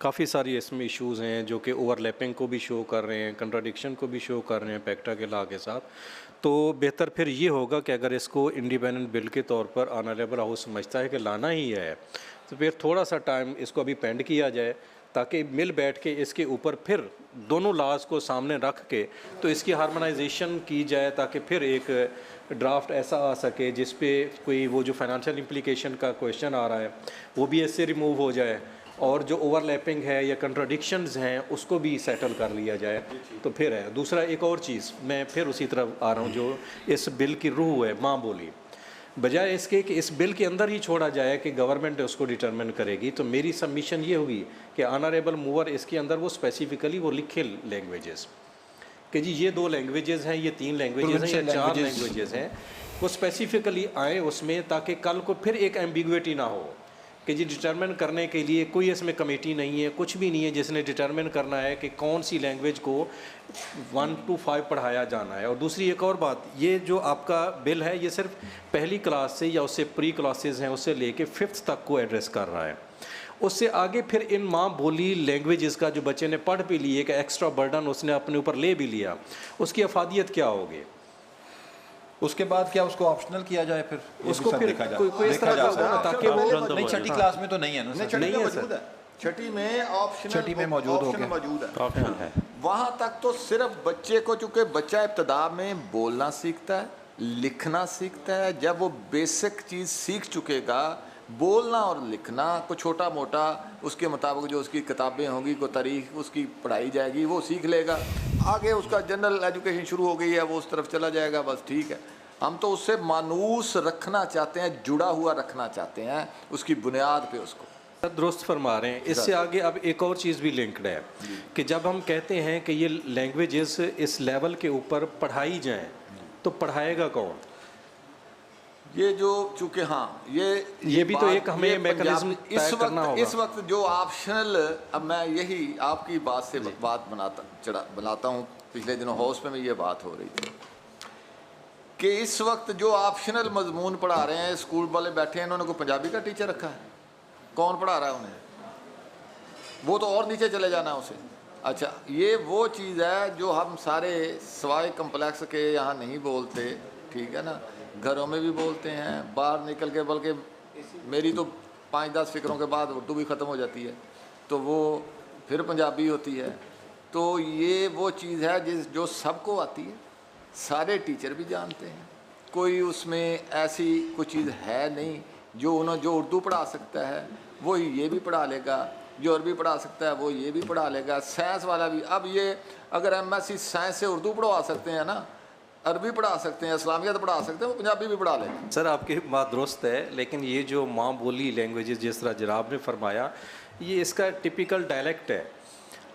काफ़ी सारी इसमें इश्यूज़ हैं जो कि ओवरलैपिंग को भी शो कर रहे हैं, कंट्राडिक्शन को भी शो कर रहे हैं पैक्टा के लॉ के साथ, तो बेहतर फिर ये होगा कि अगर इसको इंडिपेंडेंट बिल के तौर पर ऑनरेबल हाउस समझता है कि लाना ही है, तो फिर थोड़ा सा टाइम इसको अभी पेंड किया जाए, ताकि मिल बैठ के इसके ऊपर फिर दोनों लॉज को सामने रख के तो इसकी हार्मोनाइजेशन की जाए, ताकि फिर एक ड्राफ्ट ऐसा आ सके जिस पे कोई वो जो फाइनेंशियल इम्प्लीकेशन का क्वेश्चन आ रहा है वो भी इससे रिमूव हो जाए, और जो ओवरलैपिंग है या कंट्राडिक्शंस हैं उसको भी सेटल कर लिया जाए। तो फिर है दूसरा एक और चीज़, मैं फिर उसी तरफ आ रहा हूँ, जो इस बिल की रूह है माँ बोली, बजाय इसके कि इस बिल के अंदर ही छोड़ा जाए कि गवर्नमेंट उसको डिटरमिन करेगी, तो मेरी सबमिशन ये होगी कि ऑनरेबल मूवर इसके अंदर वो स्पेसिफिकली वो लिखे लैंग्वेजेस कि जी ये 2 लैंग्वेजेस हैं, ये 3 लैंग्वेजेस हैं, या 4 लैंग्वेजेस हैं, वो स्पेसिफिकली आए उसमें, ताकि कल को फिर एक एम्बिग्विटी ना हो कि जी डिटरमिन करने के लिए कोई इसमें कमेटी नहीं है, कुछ भी नहीं है जिसने डिटरमिन करना है कि कौन सी लैंग्वेज को 1 to 5 पढ़ाया जाना है। और दूसरी एक और बात, ये जो आपका बिल है ये सिर्फ पहली क्लास से या उससे प्री क्लासेस हैं उससे लेके 5th तक को एड्रेस कर रहा है। उससे आगे फिर इन माँ बोली लैंग्वेजेस का जो बच्चे ने पढ़ भी लिए, एक एक्स्ट्रा बर्डन उसने अपने ऊपर ले भी लिया, उसकी अफादियत क्या होगी? उसके बाद क्या उसको ऑप्शनल किया जाए? फिर उसको फिर कोई इस तरह का, ताकि वो नहीं, छठी क्लास में तो नहीं है ना सर? नहीं है सर, छठी में ऑप्शनल, छठी में मौजूद है। वहाँ तक तो सिर्फ बच्चे को, चूँकि बच्चा इब्तदा में बोलना सीखता है, लिखना सीखता है, जब वो बेसिक चीज़ सीख चुकेगा बोलना और लिखना को छोटा मोटा उसके मुताबिक जो उसकी किताबें होंगी, को तारीख उसकी पढ़ाई जाएगी, वो सीख लेगा। आगे उसका जनरल एजुकेशन शुरू हो गई है, वो उस तरफ चला जाएगा, बस ठीक है। हम तो उससे मानूस रखना चाहते हैं, जुड़ा हुआ रखना चाहते हैं, उसकी बुनियाद पे उसको। दुरुस्त फरमा रहे हैं। इससे आगे अब एक और चीज़ भी लिंक्ड है कि जब हम कहते हैं कि ये लैंग्वेजेस इस लेवल के ऊपर पढ़ाई जाएं, तो पढ़ाएगा कौन? ये जो चूँकि हाँ ये भी तो एक हमें मैकेनिज्म तय करना होगा। इस वक्त जो ऑप्शनल, अब मैं यही आपकी बात से बात बनाता हूँ। पिछले दिनों हाउस में ये बात हो रही थी कि इस वक्त जो ऑप्शनल मजमून पढ़ा रहे हैं, स्कूल वाले बैठे हैं, इन्होंने कोई पंजाबी का टीचर रखा है? कौन पढ़ा रहा है उन्हें? वो तो और नीचे चले जाना है उसे। अच्छा, ये वो चीज़ है जो हम सारे सवाए कम्प्लेक्स के यहाँ नहीं बोलते, ठीक है ना, घरों में भी बोलते हैं, बाहर निकल के, बल्कि मेरी तो 5-10 फिक्रों के बाद उर्दू भी ख़त्म हो जाती है, तो वो फिर पंजाबी होती है। तो ये वो चीज़ है जो सबको आती है, सारे टीचर भी जानते हैं, कोई उसमें ऐसी कोई चीज़ है नहीं। जो उर्दू पढ़ा सकता है वो ये भी पढ़ा लेगा, जो अरबी पढ़ा सकता है वो ये भी पढ़ा लेगा, साइंस वाला भी। अब ये अगर MSc साइंस से उर्दू पढ़वा सकते हैं ना, अरबी पढ़ा सकते हैं, इस्लामियत पढ़ा सकते हैं, वो पंजाबी भी पढ़ा लेंगे। सर आपकी बात दुरुस्त है, लेकिन ये जो माँ बोली लैंग्वेजेस जिस तरह जनाब ने फरमाया, ये इसका टिपिकल डायलेक्ट है,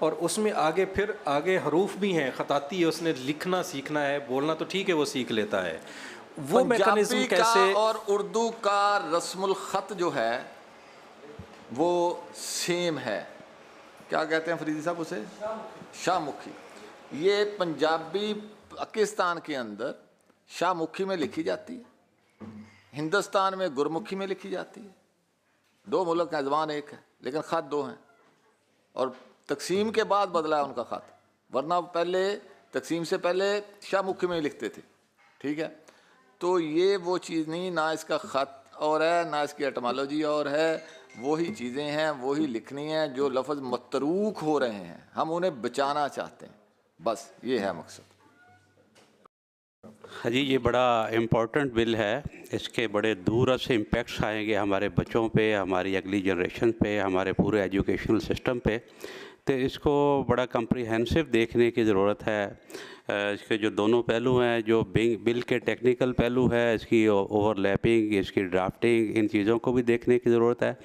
और उसमें आगे आगे हरूफ भी हैं, ख़ताती है, उसने लिखना सीखना है, बोलना तो ठीक है वो सीख लेता है, वो मैकेनिज्म कैसे? और उर्दू का रस्मुल ख़त जो है वो सेम है, क्या कहते हैं फरीदी साहब उसे? शाहमुखी। ये पंजाबी पाकिस्तान के अंदर शाहमुखी में लिखी जाती है, हिंदुस्तान में गुरमुखी में लिखी जाती है। 2 मुल्क हैं, ज़बान एक है, लेकिन ख़त 2 हैं, और तकसीम के बाद बदला है उनका ख़त, वरना पहले तकसीम से पहले शाहमुखी में लिखते थे, ठीक है। तो ये वो चीज़ नहीं, ना इसका ख़त और है, ना इसकी एटमोलॉजी और है, वही चीज़ें हैं, वही लिखनी है। जो लफ्ज़ मतरूक हो रहे हैं हम उन्हें बचाना चाहते हैं, बस ये है मकसद। हाँ जी, ये बड़ा इम्पोर्टेंट बिल है, इसके बड़े दूरअज़ से इम्पैक्ट्स आएंगे हमारे बच्चों पे, हमारी अगली जनरेशन पे, हमारे पूरे एजुकेशनल सिस्टम पे। तो इसको बड़ा कम्प्रीहेंसिव देखने की ज़रूरत है। इसके जो दोनों पहलू हैं, जो बिल के टेक्निकल पहलू है, इसकी ओवरलैपिंग, इसकी ड्राफ्टिंग, इन चीज़ों को भी देखने की ज़रूरत है।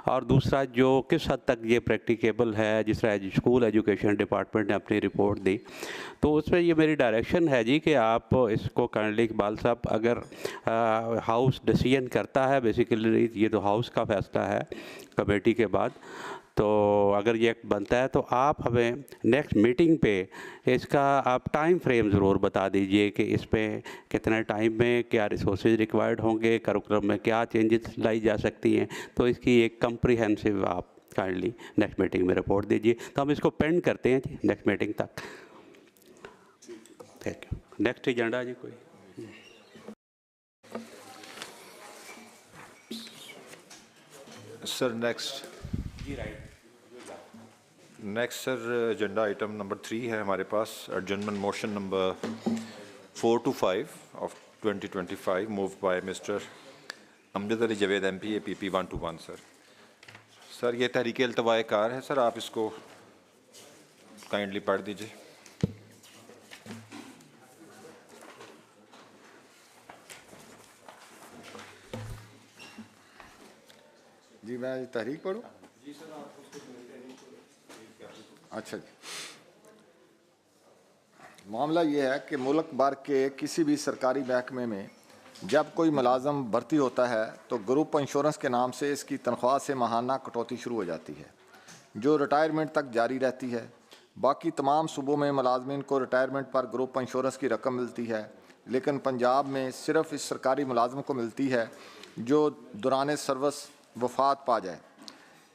और दूसरा जो किस हद तक ये प्रैक्टिकेबल है, जिस तरह स्कूल एजुकेशन डिपार्टमेंट ने अपनी रिपोर्ट दी, तो उसमें ये मेरी डायरेक्शन है जी कि आप इसको काइंडली इकबाल साहब, अगर हाउस डिसीजन करता है, बेसिकली ये तो हाउस का फैसला है कमेटी के बाद, तो अगर ये बनता है तो आप हमें नेक्स्ट मीटिंग पे इसका आप टाइम फ्रेम ज़रूर बता दीजिए कि इस पर कितने टाइम में क्या रिसोर्सेज रिक्वायर्ड होंगे, करिकुलम में क्या चेंजेस लाई जा सकती हैं। तो इसकी एक कम्प्रीहेंसिव आप काइंडली नेक्स्ट मीटिंग में रिपोर्ट दीजिए, तो हम इसको पेंड करते हैं जी नेक्स्ट मीटिंग तक। Thank you. नेक्स्ट एजेंडा जी कोई? Sir next sir agenda item number 3 है हमारे पास, adjournment motion number 4 to 5 of 2025 move by mister Amjad Ali Javed MP APP 121। Sir ये तहरीक अल्तवाए कार है सर, आप इसको काइंडली पढ़ दीजिए। जी मैं तहरीक पढ़ूँ? अच्छा जी, मामला ये है कि मुल्क भर के किसी भी सरकारी महकमे में जब कोई मुलाजम भर्ती होता है तो ग्रुप इंश्योरेंस के नाम से इसकी तनख्वाह से माहाना कटौती शुरू हो जाती है, जो रिटायरमेंट तक जारी रहती है। बाकी तमाम सूबों में मुलाजमीन को रिटायरमेंट पर ग्रुप इंश्योरेंस की रकम मिलती है, लेकिन पंजाब में सिर्फ इस सरकारी मुलाजम को मिलती है जो दौरान सर्विस वफ़ात पा जाए।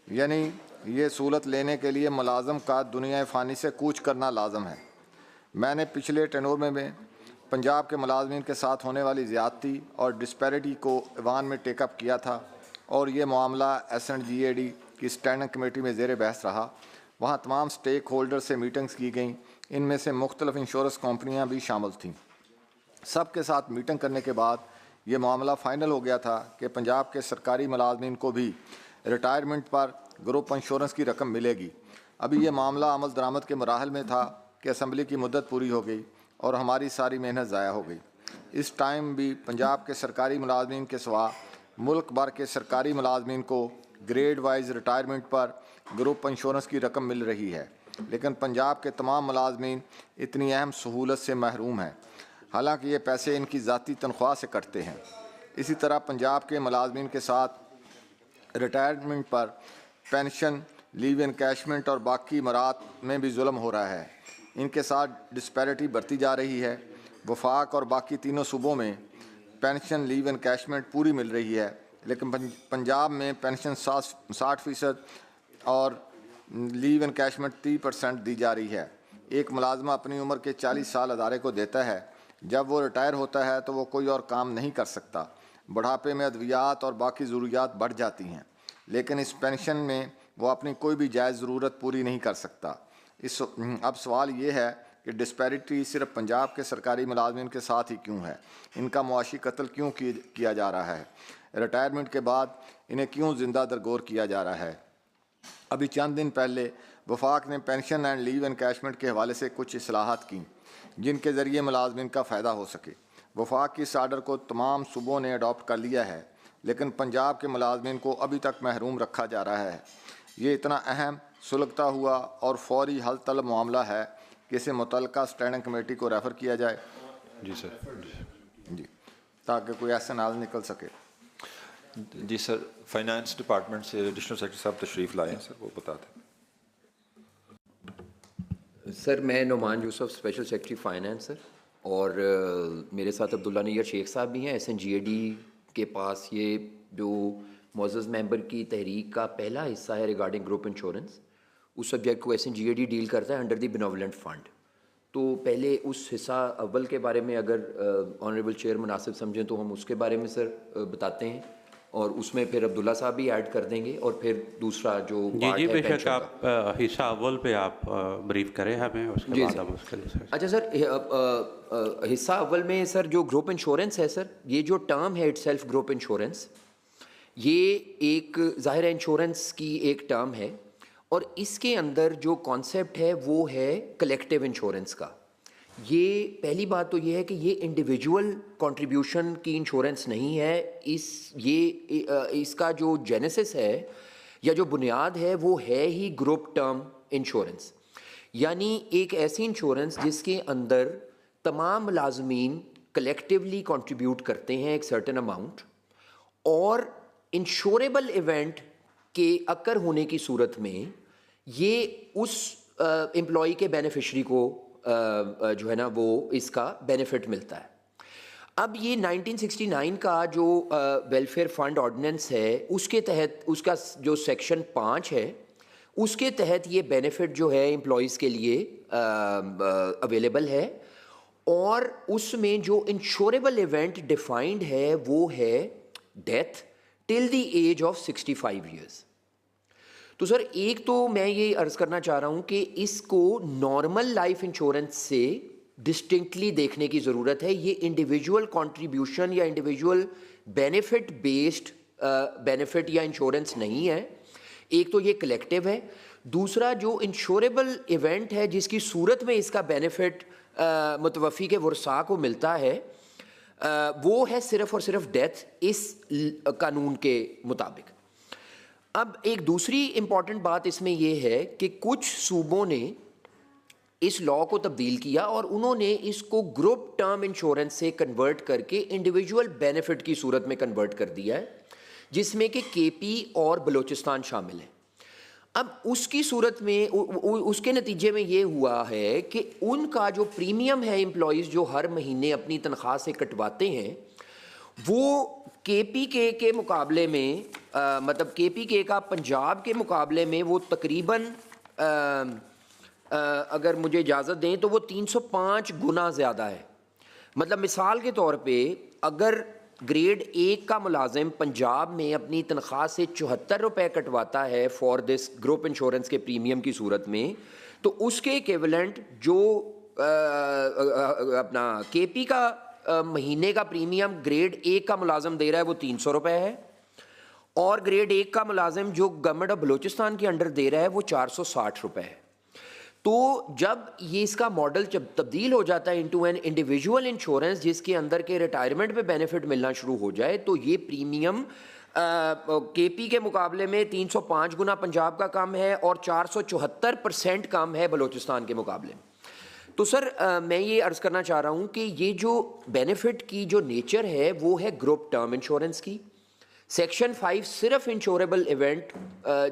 यानी ये सहूलत लेने के लिए मुलाजम का दुनिया फ़ानी से कूच करना लाजम है। मैंने पिछले टेनोर में पंजाब के मुलाजमीन के साथ होने वाली ज़्यादती और डिस्पैरिटी को ईवान में टेकअप किया था, और ये मामला SNGAD की स्टैंडिंग कमेटी में ज़ेर बहस रहा। वहाँ तमाम स्टेक होल्डर से मीटिंग्स की गईं, इनमें से मुख्तलिफ इंश्योरेंस कंपनियाँ भी शामिल थीं। सब के साथ मीटिंग करने के बाद ये मामला फ़ाइनल हो गया था कि पंजाब के सरकारी मुलाजमीन को भी रिटायरमेंट पर ग्रुप इंश्योरेंस की रकम मिलेगी। अभी ये मामला अमल दरामद के मराहल में था कि असम्बली की मुद्दत पूरी हो गई और हमारी सारी मेहनत ज़ाया हो गई। इस टाइम भी पंजाब के सरकारी मुलाजमीन के सिवा मुल्क भर के सरकारी मुलाजमीन को ग्रेड वाइज रिटायरमेंट पर ग्रुप इंश्योरेंस की रकम मिल रही है, लेकिन पंजाब के तमाम मुलाजमीन इतनी अहम सहूलत से महरूम हैं, हालांकि ये पैसे इनकी ज़ाती तनख्वाह से कटते हैं। इसी तरह पंजाब के मुलाजमीन के साथ रिटायरमेंट पर पेंशन, लीव इनकैशमेंट और बाकी मरात में भी जुल्म हो रहा है। इनके साथ डिस्पैरिटी बढ़ती जा रही है। वफाक और बाकी तीनों सूबों में पेंशन, लीव इनकैशमेंट पूरी मिल रही है, लेकिन पंजाब में पेंशन 60% और लीव इनकैशमेंट 30% दी जा रही है। एक मुलाजमा अपनी उम्र के 40 साल अदारे को देता है, जब वो रिटायर होता है तो वो कोई और काम नहीं कर सकता। बुढ़ापे में अद्वियात और बाकी ज़रूरियात बढ़ जाती हैं, लेकिन इस पेंशन में वो अपनी कोई भी जायज़ ज़रूरत पूरी नहीं कर सकता। अब सवाल ये है कि डिस्पैरिटी सिर्फ पंजाब के सरकारी मुलाजमीन के साथ ही क्यों है? इनका मुआशी कत्ल क्यों किया जा रहा है? रिटायरमेंट के बाद इन्हें क्यों ज़िंदा दरगोर किया जा रहा है? अभी चंद दिन पहले वफाक ने पेंशन एंड लीव इनकैशमेंट के हवाले से कुछ इस्लाहात की जिनके ज़रिए मुलाजमीन का फ़ायदा हो सके। वफाक की इस आर्डर को तमाम सूबों ने अडॉप्ट कर लिया है, लेकिन पंजाब के मुलाजमीन को अभी तक महरूम रखा जा रहा है। ये इतना अहम, सुलगता हुआ और फौरी हल तलब मामला है कि इसे मुतल्लिका स्टैंडिंग कमेटी को रेफ़र किया जाए। जी सर। जी, ताकि कोई ऐसा नाल निकल सके। जी सर, फाइनेंस डिपार्टमेंट से एडिशनल सेक्रेटरी साहब तशरीफ़ लाए हैं सर, वो बताते हैं। सर मैं Numan Yusuf, special secretary finance sir, और मेरे साथ अब्दुल्ला नैयर शेख साहब भी हैं। SNGAD के पास ये जो मुअज़्ज़ज़ मेंबर की तहरीक का पहला हिस्सा है रिगार्डिंग ग्रुप इंश्योरेंस, उस सब्जेक्ट को SNGAD डील करता है अंडर द बेनवलेंट फ़ंड। तो पहले उस हिस्सा अव्वल के बारे में अगर ऑनरेबल चेयर मुनासिब समझें तो हम उसके बारे में सर बताते हैं, और उसमें फिर अब्दुल्ला साहब भी ऐड कर देंगे, और फिर दूसरा जो जी बेशक आप हिस्सा अव्वल पे आप ब्रीफ करें हमें, उसके बाद हम उसके लिए। अच्छा सर, हिस्सा अव्वल में सर जो ग्रुप इंश्योरेंस है सर, ये जो टर्म है इटसेल्फ ग्रुप इंश्योरेंस, ये एक ज़ाहिर है इंश्योरेंस की एक टर्म है, और इसके अंदर जो कॉन्सेप्ट है वो है कलेक्टिव इंश्योरेंस का। ये पहली बात तो ये है कि ये इंडिविजुअल कंट्रीब्यूशन की इंश्योरेंस नहीं है। इसका जो जेनेसिस है या जो बुनियाद है वो है ही ग्रुप टर्म इंश्योरेंस, यानी एक ऐसी इंश्योरेंस जिसके अंदर तमाम मुलाजमीन कलेक्टिवली कंट्रीब्यूट करते हैं एक सर्टेन अमाउंट, और इंश्योरेबल इवेंट के अकर होने की सूरत में ये उस एम्प्लॉई के बेनिफिशरी को जो है ना वो इसका बेनिफिट मिलता है। अब ये 1969 का जो वेलफेयर फंड ऑर्डिनेंस है उसके तहत उसका जो सेक्शन 5 है उसके तहत ये बेनिफिट जो है एम्प्लॉयज़ के लिए अवेलेबल है, और उसमें जो इंश्योरेबल इवेंट डिफाइंड है वो है death till the age of 65 years. तो सर एक तो मैं ये अर्ज़ करना चाह रहा हूँ कि इसको नॉर्मल लाइफ इंश्योरेंस से डिस्टिंक्टली देखने की ज़रूरत है। ये इंडिविजुअल कंट्रीब्यूशन या इंडिविजुअल बेनिफिट बेस्ड बेनिफिट या इंश्योरेंस नहीं है। एक तो ये कलेक्टिव है, दूसरा जो इंश्योरेबल इवेंट है जिसकी सूरत में इसका बेनिफिट मुतवफ़ी के वरसा को मिलता है वो है सिर्फ़ और सिर्फ डेथ इस कानून के मुताबिक। अब एक दूसरी इम्पॉर्टेंट बात इसमें यह है कि कुछ सूबों ने इस लॉ को तब्दील किया और उन्होंने इसको ग्रुप टर्म इंश्योरेंस से कन्वर्ट करके इंडिविजुअल बेनिफिट की सूरत में कन्वर्ट कर दिया है, जिसमें कि KP और बलूचिस्तान शामिल है। अब उसकी सूरत में उसके नतीजे में ये हुआ है कि उनका जो प्रीमियम है एम्प्लॉयज़ जो हर महीने अपनी तनख्वाह से कटवाते हैं वो KPK के मुकाबले में मतलब KPK का पंजाब के मुकाबले में वो तकरीबन अगर मुझे इजाज़त दें तो वो 305 गुना ज़्यादा है। मतलब मिसाल के तौर पे अगर ग्रेड 1 का मुलाजिम पंजाब में अपनी तनख्वाह से 74 रुपये कटवाता है फॉर दिस ग्रुप इंश्योरेंस के प्रीमियम की सूरत में, तो उसके इक्विवेलेंट जो अपना KP का महीने का प्रीमियम ग्रेड 1 का मुलाजिम दे रहा है वो 300 रुपये है, और ग्रेड 1 का मुलाजिम जो गवर्नमेंट ऑफ बलूचिस्तान के अंडर दे रहा है वो 460 रुपये है। तो जब ये इसका मॉडल जब तब्दील हो जाता है इनटू एन इंडिविजुअल इंश्योरेंस जिसके अंदर के रिटायरमेंट पे बेनिफिट मिलना शुरू हो जाए, तो ये प्रीमियम केपी के मुकाबले में 305 गुना पंजाब का कम है और 474% कम है बलूचिस्तान के मुकाबले। तो सर मैं ये अर्ज़ करना चाह रहा हूँ कि ये जो बेनिफिट की जो नेचर है वो है ग्रुप टर्म इंश्योरेंस की। सेक्शन 5 सिर्फ इंश्योरेबल इवेंट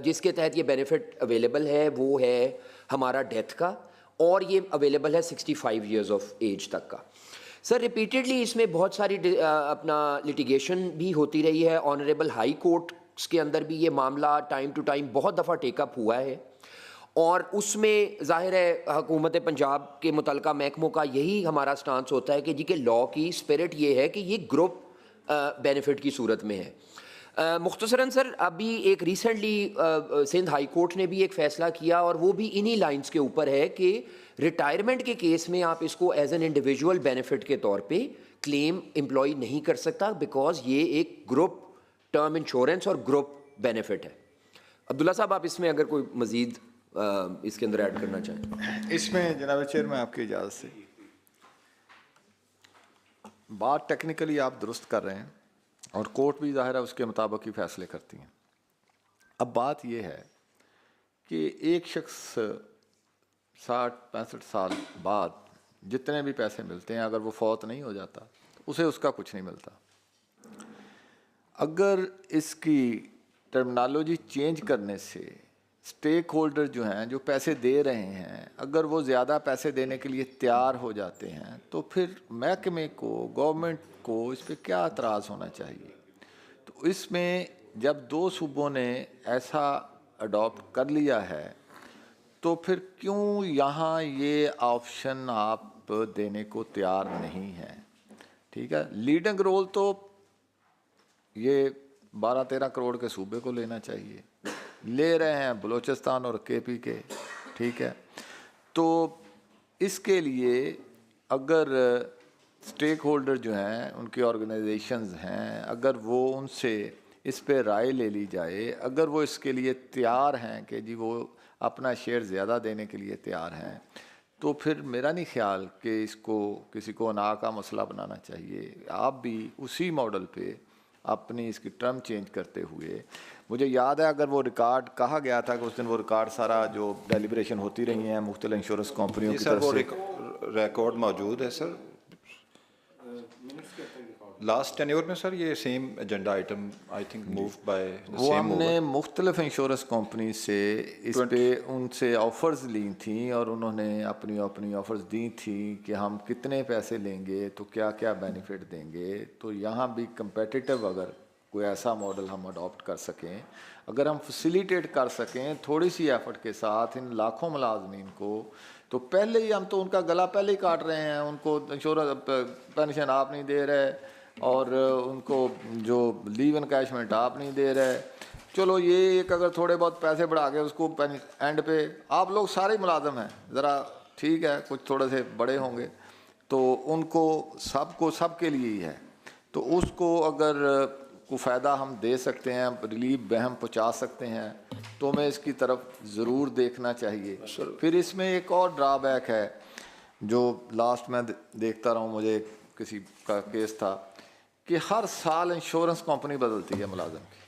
जिसके तहत ये बेनिफिट अवेलेबल है वो है हमारा डेथ का, और ये अवेलेबल है 65 ईयर्स ऑफ एज तक का। सर रिपीटेडली इसमें बहुत सारी अपना लिटिगेशन भी होती रही है, ऑनरेबल हाई कोर्ट्स के अंदर भी ये मामला टाइम टू टाइम बहुत दफ़ा टेकअप हुआ है, और उसमें ज़ाहिर है हुकूमत पंजाब के मुतलका महकमों का यही हमारा स्टांस होता है कि जी के लॉ की स्पिरिट ये है कि ये ग्रुप बेनिफिट की सूरत में है। मुख्तसरन सर अभी एक रिसेंटली सिंध हाई कोर्ट ने भी एक फ़ैसला किया और वो भी इन्हीं लाइंस के ऊपर है कि रिटायरमेंट के केस में आप इसको एज एन इंडिविजुअल बेनिफिट के तौर पे क्लेम एम्प्लॉय नहीं कर सकता, बिकॉज ये एक ग्रुप टर्म इंश्योरेंस और ग्रुप बेनिफिट है। अब्दुल्ला साहब आप इसमें अगर कोई मज़ीद इसके अंदर ऐड करना चाहें। इसमें जनाब चेयरमैन आपकी इजाज़त से बात टेक्निकली आप दुरुस्त कर रहे हैं और कोर्ट भी ज़ाहिर है उसके मुताबिक ही फैसले करती हैं। अब बात यह है कि एक शख्स 60-65 साल बाद जितने भी पैसे मिलते हैं अगर वो फौत नहीं हो जाता उसे उसका कुछ नहीं मिलता। अगर इसकी टर्मिनोलॉजी चेंज करने से स्टेक होल्डर जो हैं जो पैसे दे रहे हैं अगर वो ज़्यादा पैसे देने के लिए तैयार हो जाते हैं तो फिर महकमे को गवर्नमेंट को इस पर क्या एतराज़ होना चाहिए। तो इसमें जब 2 सूबों ने ऐसा अडॉप्ट कर लिया है तो फिर क्यों यहाँ ये ऑप्शन आप देने को तैयार नहीं हैं। ठीक है, लीडिंग रोल तो ये 12-13 करोड़ के सूबे को लेना चाहिए, ले रहे हैं बलूचिस्तान और केपी के। ठीक है, तो इसके लिए अगर स्टेक होल्डर जो हैं उनकी ऑर्गेनाइजेशंस हैं अगर वो उनसे इस पे राय ले ली जाए, अगर वो इसके लिए तैयार हैं कि जी वो अपना शेयर ज़्यादा देने के लिए तैयार हैं, तो फिर मेरा नहीं ख्याल कि इसको किसी को अना का मसला बनाना चाहिए। आप भी उसी मॉडल पे अपनी इसकी टर्म चेंज करते हुए, मुझे याद है अगर वो रिकॉर्ड कहा गया था कि उस दिन वो रिकॉर्ड सारा जो डेलिब्रेशन होती रही हैं मुख्तलिफ इंश्योरेंस कंपनियों की तरफ से रिकॉर्ड मौजूद है सर लास्ट टेन्योर में सर। ये same agenda item I think move by वो हमने मुख्तलिफ इंश्योरेंस कंपनी से इस पे उनसे ऑफ़र्स ली थी और उन्होंने अपनी ऑफ़र्स दी थी कि हम कितने पैसे लेंगे तो क्या क्या बेनिफिट देंगे। तो यहाँ भी कंपेटिटिव अगर कोई ऐसा मॉडल हम अडॉप्ट कर सकें, अगर हम फैसिलिटेट कर सकें थोड़ी सी एफर्ट के साथ इन लाखों मुलाजमीन को, तो पहले ही हम तो उनका गला पहले ही काट रहे हैं, उनको इंश्योरेंस पेंशन आप नहीं दे रहे और उनको जो लीव इनकैशमेंट आप नहीं दे रहे। चलो ये एक अगर थोड़े बहुत पैसे बढ़ा के उसको एंड पे आप लोग सारे मुलाजम हैं ज़रा ठीक है, कुछ थोड़े से बड़े होंगे तो उनको सबको सबके लिए ही है, तो उसको अगर को फ़ायदा हम दे सकते हैं, रिलीफ बहम पहुँचा सकते हैं तो हमें इसकी तरफ ज़रूर देखना चाहिए। फिर इसमें एक और ड्रॉबैक है जो लास्ट में देखता रहा हूँ, मुझे किसी का केस था कि हर साल इंश्योरेंस कंपनी बदलती है मुलाजिम की,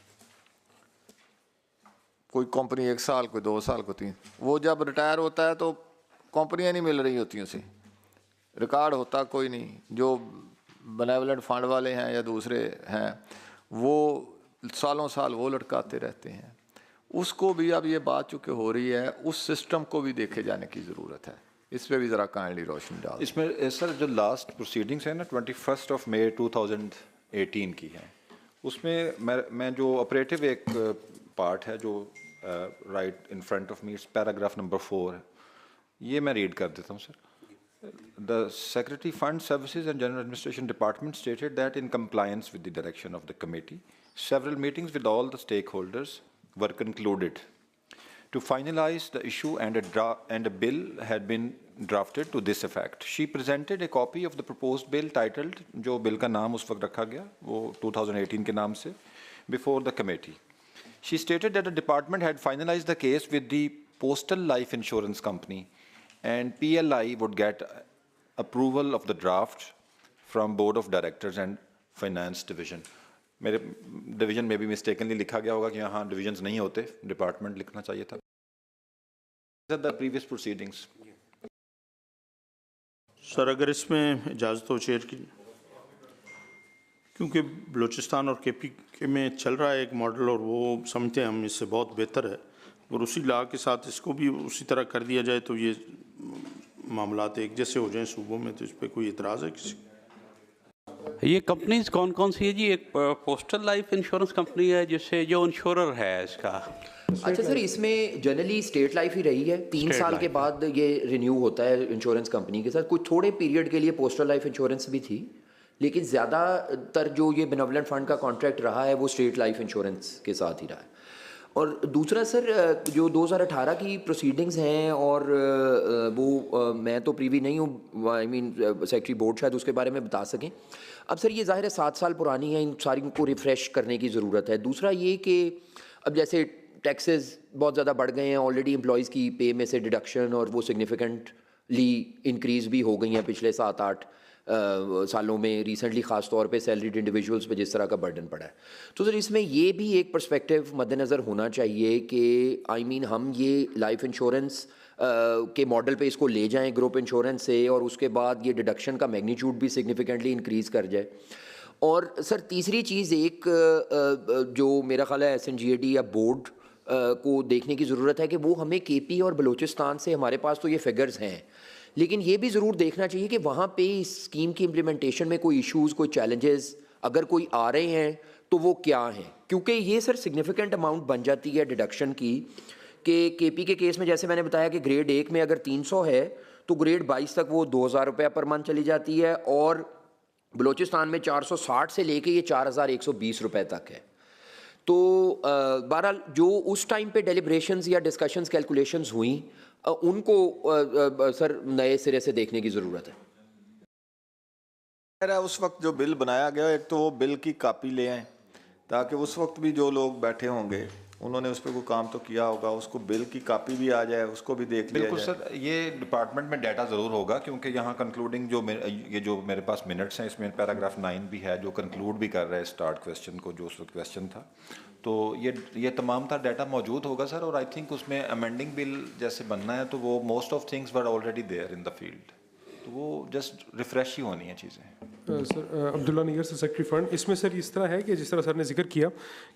कोई कंपनी 1 साल, कोई 2 साल, कोई 3। वो जब रिटायर होता है तो कंपनियां नहीं मिल रही होती उसे, रिकॉर्ड होता कोई नहीं। जो बेनेवलेंट फंड वाले हैं या दूसरे हैं वो सालों साल वो लटकाते रहते हैं। उसको भी अब ये बात चूँकि हो रही है उस सिस्टम को भी देखे जाने की ज़रूरत है, इस पर भी ज़रा काइंडली रोशनी डाल। इसमें सर जो लास्ट प्रोसीडिंग्स है ना 21 मई 2018 की है, उसमें मैं जो ऑपरेटिव एक पार्ट है जो right in front of me, paragraph number 4, ये मैं रीड कर देता हूँ sir. The Secretary Fund Services and General Administration Department stated that in compliance with the direction of the committee, several meetings with all the stakeholders were concluded. to finalize the issue, and a bill had been drafted to this effect. She presented a copy of the proposed bill titled, जो bill का नाम उस वक्त रखा गया वो 2018 के नाम से, before the committee. She stated that the department had finalized the case with the Postal Life Insurance Company, and PLI would get approval of the draft from Board of Directors and Finance Division. मेरे डिवीजन में भी मिस्टेकनली लिखा गया होगा कि यहाँ डिविजन्स नहीं होते, डिपार्टमेंट लिखना चाहिए था. The previous proceedings. सर अगर इसमें इजाज़त हो चेयर की, क्योंकि बलूचिस्तान और KP में चल रहा है एक मॉडल और वो समझते हैं हम इससे बहुत बेहतर है, और उसी लॉ के साथ इसको भी उसी तरह कर दिया जाए तो ये मामलात एक जैसे हो जाएं सूबों में, तो इस पर कोई इतराज़ है किसी? ये कंपनीज कौन कौन सी है जी? एक पोस्टल लाइफ इंश्योरेंस कंपनी है जिससे जो इंश्योरर है इसका. अच्छा सर, इसमें जनरली स्टेट लाइफ ही रही है. 3 साल के बाद ये रिन्यू होता है इंश्योरेंस कंपनी के साथ. कुछ थोड़े पीरियड के लिए पोस्टल लाइफ इंश्योरेंस भी थी, लेकिन ज़्यादातर जो ये बेनेवोलेंट फंड का कॉन्ट्रैक्ट रहा है वो स्टेट लाइफ इंश्योरेंस के साथ ही रहा है. और दूसरा सर, जो 2018 की प्रोसीडिंग्स हैं और वो मैं तो प्रीवी नहीं हूँ, आई मीन सेक्रेटरी बोर्ड शायद उसके बारे में बता सकें. अब सर ये ज़ाहिर है 7 साल पुरानी है, इन सारी को रिफ़्रेश करने की ज़रूरत है. दूसरा ये कि अब जैसे टैक्सेस बहुत ज़्यादा बढ़ गए हैं ऑलरेडी, एम्प्लॉयज़ की पे में से डिडक्शन और वो सिग्निफिकेंटली इंक्रीज़ भी हो गई हैं पिछले 7-8 सालों में, रिसेंटली ख़ास तौर पे सैलरीड इंडिविजुअल्स पे जिस तरह का बर्डन पड़ा है. तो सर इसमें ये भी एक पर्सपेक्टिव मद्देनज़र होना चाहिए कि आई मीन हम ये लाइफ इंश्योरेंस के मॉडल पे इसको ले जाएं ग्रुप इंश्योरेंस से, और उसके बाद ये डिडक्शन का मैग्नीट्यूड भी सिग्निफिकेंटली इंक्रीज़ कर जाए. और सर तीसरी चीज़ एक जो मेरा ख्याल है SNGAD या बोर्ड को देखने की ज़रूरत है कि वो हमें KP और बलूचिस्तान से, हमारे पास तो ये फिगर्स हैं, लेकिन ये भी ज़रूर देखना चाहिए कि वहाँ पे इस स्कीम की इम्प्लीमेंटेशन में कोई इश्यूज़, कोई चैलेंजेस अगर कोई आ रहे हैं तो वो क्या हैं. क्योंकि ये सर सिग्निफिकेंट अमाउंट बन जाती है डिडक्शन की, कि KP के केस में जैसे मैंने बताया कि ग्रेड 1 में अगर 300 है तो ग्रेड 22 तक वो 2000 रुपये पर मंथ चली जाती है, और बलूचिस्तान में 460 से लेके ये 4120 रुपये तक है. तो बहरहाल जो उस टाइम पे डेलिब्रेशंस या डिस्कशंस कैलकुलेशंस हुई, उनको सर नए सिरे से देखने की ज़रूरत है. उस वक्त जो बिल बनाया गया, एक तो वो बिल की कापी ले आएँ ताकि उस वक्त भी जो लोग बैठे होंगे उन्होंने उस पर कोई काम तो किया होगा, उसको बिल की कापी भी आ जाए, उसको भी देख लिया जाए. बिल्कुल सर, ये डिपार्टमेंट में डाटा ज़रूर होगा, क्योंकि यहाँ कंक्लूडिंग ये जो मेरे पास मिनट्स हैं इसमें पैराग्राफ 9 भी है जो कंक्लूड भी कर रहा है स्टार्ट क्वेश्चन को, जो उस वक्त क्वेश्चन था. तो ये तमाम था डाटा मौजूद होगा सर. और आई थिंक उसमें अमेंडिंग बिल जैसे बनना है तो वो most of things were already there in the field, तो वो जस्ट रिफ़्रेश ही होनी है चीज़ें. सर अब्दुल्ला निगर से सेक्रेटरी फंड. इसमें सर इस तरह है कि जिस तरह सर ने जिक्र किया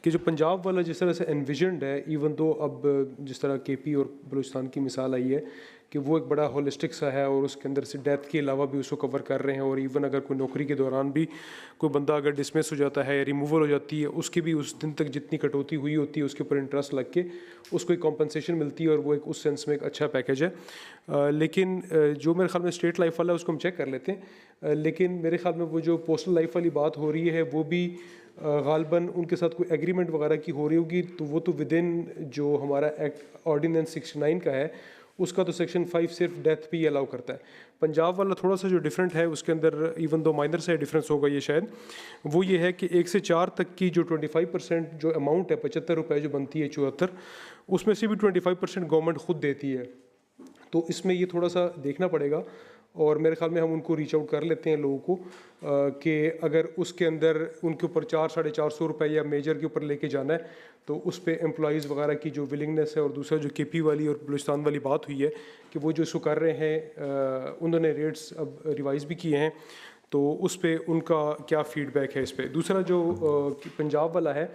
कि जो पंजाब वाला जिस तरह से एनविजनड है, इवन तो अब जिस तरह KP और बलूचिस्तान की मिसाल आई है कि वो एक बड़ा होलिस्टिक सा है और उसके अंदर से डेथ के अलावा भी उसको कवर कर रहे हैं, और इवन अगर कोई नौकरी के दौरान भी कोई बंदा अगर डिसमिस हो जाता है या रिमूवल हो जाती है, उसकी भी उस दिन तक जितनी कटौती हुई होती है उसके ऊपर इंटरेस्ट लग के उसको एक कॉम्पनसेशन मिलती है, और वो एक उस सेंस में एक अच्छा पैकेज है. लेकिन जो मेरे ख्याल में स्टेट लाइफ वाला है उसको हम चेक कर लेते हैं, लेकिन मेरे ख्याल में वो जो पोस्टल लाइफ वाली बात हो रही है वो भी गालबन उनके साथ कोई एग्रीमेंट वगैरह की हो रही होगी, तो वो तो विद इन जो हमारा एक्ट ऑर्डिनेंस 69 का है उसका तो सेक्शन 5 सिर्फ डेथ पे ही अलाउ करता है. पंजाब वाला थोड़ा सा जो डिफरेंट है उसके अंदर इवन दो माइनर से डिफरेंस होगा ये शायद, वो ये है कि 1 से 4 तक की जो 25% जो अमाउंट है 75 रुपये जो बनती है 74, उसमें से भी 25% गवर्नमेंट खुद देती है. तो इसमें ये थोड़ा सा देखना पड़ेगा, और मेरे ख्याल में हम उनको रीच आउट कर लेते हैं लोगों को कि अगर उसके अंदर उनके ऊपर 400-450 रुपये या मेजर के ऊपर लेके जाना है तो उस पर एम्प्लॉइज़ वगैरह की जो विलिंगनेस है, और दूसरा जो KP वाली और बलूचिस्तान वाली बात हुई है कि वो जो इसको कर रहे हैं उन्होंने रेट्स अब रिवाइज़ भी किए हैं, तो उस पर उनका क्या फ़ीडबैक है इस पर. दूसरा जो पंजाब वाला है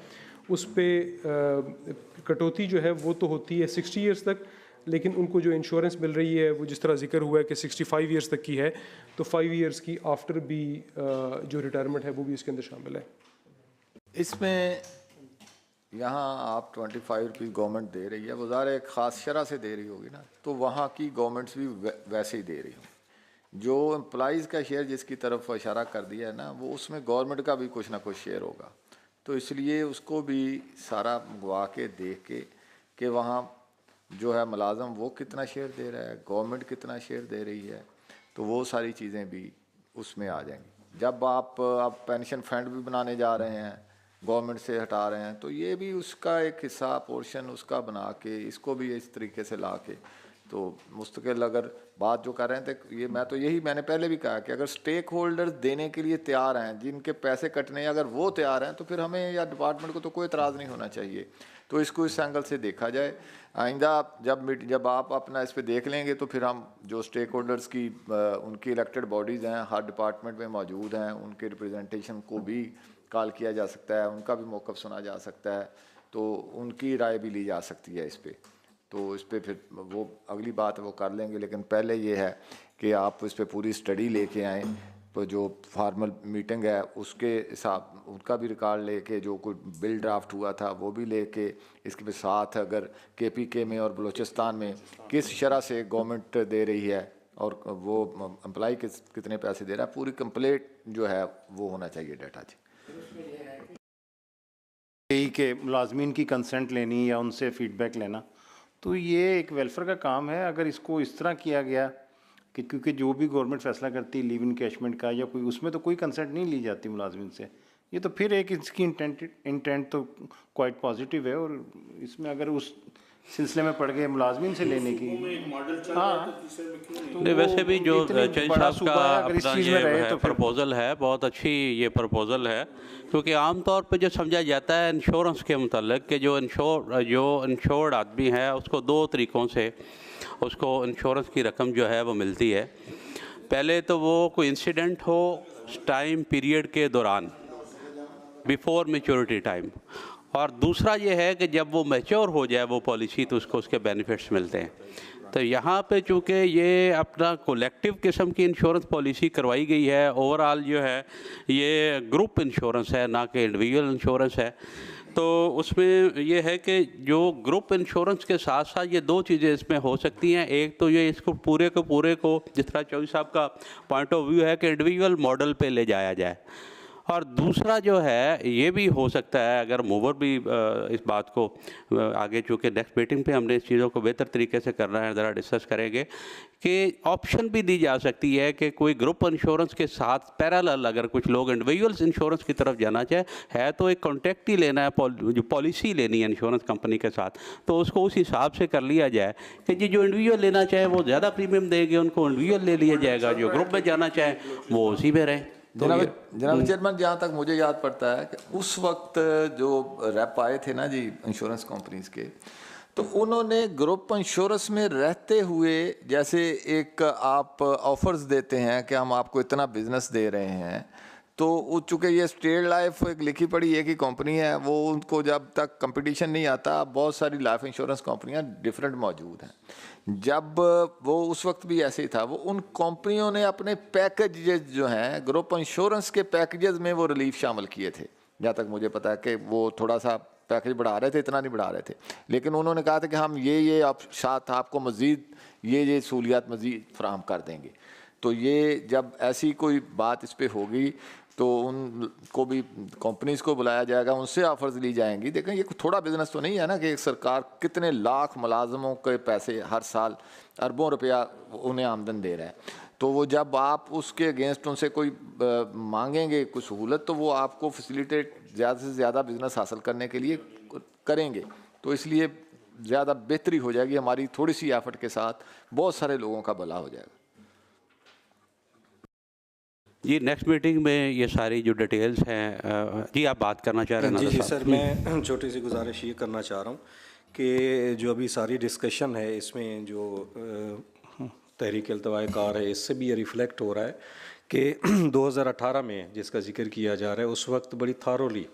उस पर कटौती जो है वो तो होती है 60 ईयर्स तक, लेकिन उनको जो इंश्योरेंस मिल रही है वो जिस तरह जिक्र हुआ है कि 65 ईयर्स तक की है, तो 5 ईयर्स की आफ्टर भी जो रिटायरमेंट है वो भी इसके अंदर शामिल है. इसमें यहाँ आप 25 रुपीज़ गवर्नमेंट दे रही है, वो ज़ाहिर एक ख़ास शरह से दे रही होगी ना, तो वहाँ की गवर्नमेंट्स भी वैसे ही दे रही होंगी. जो एम्प्लॉइज़ का शेयर जिसकी तरफ इशारा कर दिया है ना, वो उसमें गवर्नमेंट का भी कुछ ना कुछ शेयर होगा, तो इसलिए उसको भी सारा मंगवा के देख के कि वहाँ जो है मुलाजम वो कितना शेयर दे रहा है, गवर्नमेंट कितना शेयर दे रही है, तो वो सारी चीज़ें भी उसमें आ जाएंगी। जब आप पेंशन फंड भी बनाने जा रहे हैं, गवर्नमेंट से हटा रहे हैं, तो ये भी उसका एक हिस्सा पोर्शन उसका बना के इसको भी इस तरीके से ला के तो मुस्तकिल अगर बात जो कर रहे थे ये मैंने पहले भी कहा कि अगर स्टेक होल्डर्स देने के लिए तैयार हैं, जिनके पैसे कटने अगर वो तैयार हैं, तो फिर हमें या डिपार्टमेंट को तो कोई एतराज़ नहीं होना चाहिए। तो इसको इस एंगल से देखा जाए। आइंदा जब आप अपना इस पर देख लेंगे तो फिर हम जो स्टेक होल्डर्स की उनकी इलेक्टेड बॉडीज़ हैं हर डिपार्टमेंट में मौजूद हैं, उनके रिप्रेजेंटेशन को भी कॉल किया जा सकता है, उनका भी मौक़िफ़ सुना जा सकता है, तो उनकी राय भी ली जा सकती है इस पर। तो इस पर फिर वो अगली बात वो कर लेंगे, लेकिन पहले ये है कि आप इस पर पूरी स्टडी लेके आएँ, तो जो फॉर्मल मीटिंग है उसके हिसाब उनका भी रिकॉर्ड लेके, जो कोई बिल ड्राफ्ट हुआ था वो भी लेके, इसके साथ अगर KPK में और बलूचिस्तान में किस शरह से गवर्नमेंट दे रही है और वो एम्प्लॉय कितने पैसे दे रहा है, पूरी कंप्लीट जो है वो होना चाहिए डाटा जी। यही कि मुलाजमीन की कंसेंट लेनी या उनसे फीडबैक लेना, तो ये एक वेलफेयर का काम है। अगर इसको इस तरह किया गया कि क्योंकि जो भी गवर्नमेंट फैसला करती है लीव इनकैशमेंट का या कोई, उसमें तो कोई कंसेंट नहीं ली जाती मुलाजमीन से, ये तो फिर एक इसकी इंटेंट तो क्वाइट पॉजिटिव है। और इसमें अगर उस सिलसिले में पड़ गए मुलाजमीन से लेने की, हाँ नहीं, वैसे भी जो चंद साहब का अपना ये प्रपोज़ल है बहुत अच्छी ये प्रपोज़ल है, क्योंकि आमतौर पे जो समझा जाता है इंश्योरेंस के मतलब कि जो इंश्योर्ड आदमी है उसको दो तरीक़ों से उसको इंश्योरेंस की रकम जो है वो मिलती है। पहले तो वो कोई इंसिडेंट हो टाइम पीरियड के दौरान, बिफोर मैच्योरिटी टाइम, और दूसरा ये है कि जब वो मैच्योर हो जाए वो पॉलिसी तो उसको उसके बेनिफिट्स मिलते हैं। तो यहाँ पे चूँकि ये अपना कलेक्टिव किस्म की इंश्योरेंस पॉलिसी करवाई गई है, ओवरऑल जो है ये ग्रुप इंश्योरेंस है ना कि इंडिविजुअल इंश्योरेंस है, तो उसमें ये है कि जो ग्रुप इंश्योरेंस के साथ साथ ये दो चीज़ें इसमें हो सकती हैं। एक तो ये इसको पूरे को जिस तरह चौधरी साहब का पॉइंट ऑफ व्यू है कि इंडिविजुअल मॉडल पे ले जाया जाए, और दूसरा जो है ये भी हो सकता है अगर मूवर भी इस बात को आगे, चूँकि नेक्स्ट मीटिंग पे हमने इस चीज़ों को बेहतर तरीके से करना है, ज़रा डिस्कस करेंगे कि ऑप्शन भी दी जा सकती है कि कोई ग्रुप इंश्योरेंस के साथ पैरेलल अगर कुछ लोग इंडिविजुअल्स इंश्योरेंस की तरफ जाना चाहे, है तो एक कॉन्ट्रैक्ट ही लेना है, जो पॉलिसी लेनी है इंश्योरेंस कंपनी के साथ, तो उसको उस हिसाब से कर लिया जाए कि जी जो इंडिविजुअल लेना चाहे वो ज़्यादा प्रीमियम देंगे, उनको इंडिविजुअल ले लिया जाएगा, जो ग्रुप में जाना चाहे वो उसी में रहे। जनाब चेयरमैन, जहाँ तक मुझे याद पड़ता है कि उस वक्त जो रैप आए थे ना जी इंश्योरेंस कंपनीज के, तो उन्होंने ग्रुप इंश्योरेंस में रहते हुए जैसे एक आप ऑफर्स देते हैं कि हम आपको इतना बिजनेस दे रहे हैं, तो चूँकि ये स्टेट लाइफ एक लिखी पढ़ी एक ही कंपनी है, वो उनको जब तक कंपटीशन नहीं आता, बहुत सारी लाइफ इंश्योरेंस कंपनियां डिफरेंट मौजूद हैं। जब वो उस वक्त भी ऐसे ही था, वो उन कंपनियों ने अपने पैकेजेस जो हैं ग्रुप इंश्योरेंस के पैकेजेस में वो रिलीफ शामिल किए थे। जहाँ तक मुझे पता है कि वो थोड़ा सा पैकेज बढ़ा रहे थे, इतना नहीं बढ़ा रहे थे, लेकिन उन्होंने कहा था कि हम ये आप साथ आपको मज़ीद ये सहूलियात मज़ीद फराहम कर देंगे। तो ये जब ऐसी कोई बात इस पर होगी तो उनको भी कंपनीज़ को बुलाया जाएगा, उनसे ऑफर्स ली जाएंगी। देखें ये थोड़ा बिजनेस तो नहीं है ना कि एक सरकार कितने लाख मुलाजमों के पैसे हर साल अरबों रुपया उन्हें आमदन दे रहा है, तो वो जब आप उसके अगेंस्ट उनसे कोई मांगेंगे कुछ सहूलत, तो वो आपको फैसिलिटेट ज़्यादा से ज़्यादा बिजनेस हासिल करने के लिए करेंगे। तो इसलिए ज़्यादा बेहतरी हो जाएगी, हमारी थोड़ी सी एफर्ट के साथ बहुत सारे लोगों का भला हो जाएगा। जी नेक्स्ट मीटिंग में ये सारी जो डिटेल्स हैं, जी आप बात करना चाह रहे हैं? जी सर, मैं छोटी सी गुजारिश ये करना चाह रहा हूँ कि जो अभी सारी डिस्कशन है इसमें जो तहरीक अल्तवाकार है, इससे भी ये रिफ़्लेक्ट हो रहा है कि 2018 में जिसका जिक्र किया जा रहा है उस वक्त बड़ी थारोली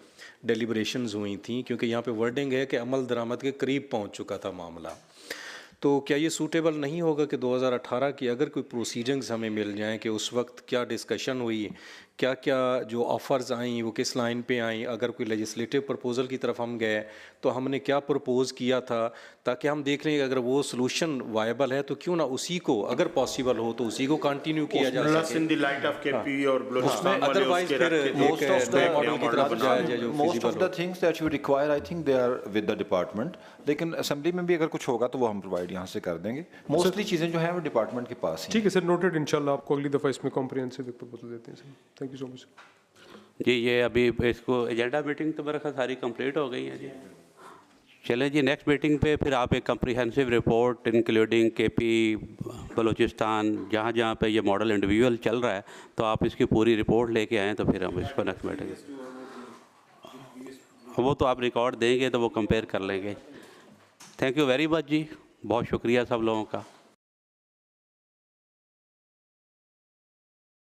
डेलिब्रेशंस हुई थी, क्योंकि यहाँ पे वर्डिंग है कि अमल दरामद के करीब पहुँच चुका था मामला। तो क्या ये सूटेबल नहीं होगा कि 2018 की अगर कोई प्रोसीडिंग्स हमें मिल जाएं कि उस वक्त क्या डिस्कशन हुई क्या क्या जो ऑफ़र्स आई वो किस लाइन पे आई, अगर कोई लेजिस्लेटिव प्रपोज़ल की तरफ हम गए तो हमने क्या प्रपोज़ किया था, ताकि हम देख लें कि अगर वो सोल्यूशन वायबल है तो क्यों ना उसी को, अगर पॉसिबल हो तो उसी को कंटिन्यू किया जा सके। In the light of KP और बलूचिस्तान वाले अदरवाइज उसके फिर रख के एक नए मॉडल की तरफ जाया जाए जो Most of feasible the हो। things that you require, I think they are with the department. लेकिन असेंबली में भी अगर कुछ होगा तो वो हम प्रोवाइड यहाँ से कर देंगे। मोस्टली चीज़ें जो हैं वो डिपार्टमेंट के पास ही। ठीक है सर, नोटेड। इंशाल्लाह आपको अगली दफ़ा इसमें कॉम्प्रिहेंसिव एक प्रपोजल देते हैं sir. Thank you so much. जी ये अभी इसको एजेंडा मीटिंग तो मेरे ख्याल सारी कंप्लीट हो गई है जी। चलें जी, नेक्स्ट मीटिंग पे फिर आप एक comprehensive report including KP Balochistan जहाँ जहाँ पे ये मॉडल इंडिविजुअल चल रहा है तो आप इसकी पूरी रिपोर्ट लेके आएँ तो फिर हम इसको नेक्स्ट मीटिंग, वो तो आप रिकॉर्ड देंगे तो वो कंपेयर कर लेंगे। थैंक यू वेरी मच जी, बहुत शुक्रिया सब लोगों का।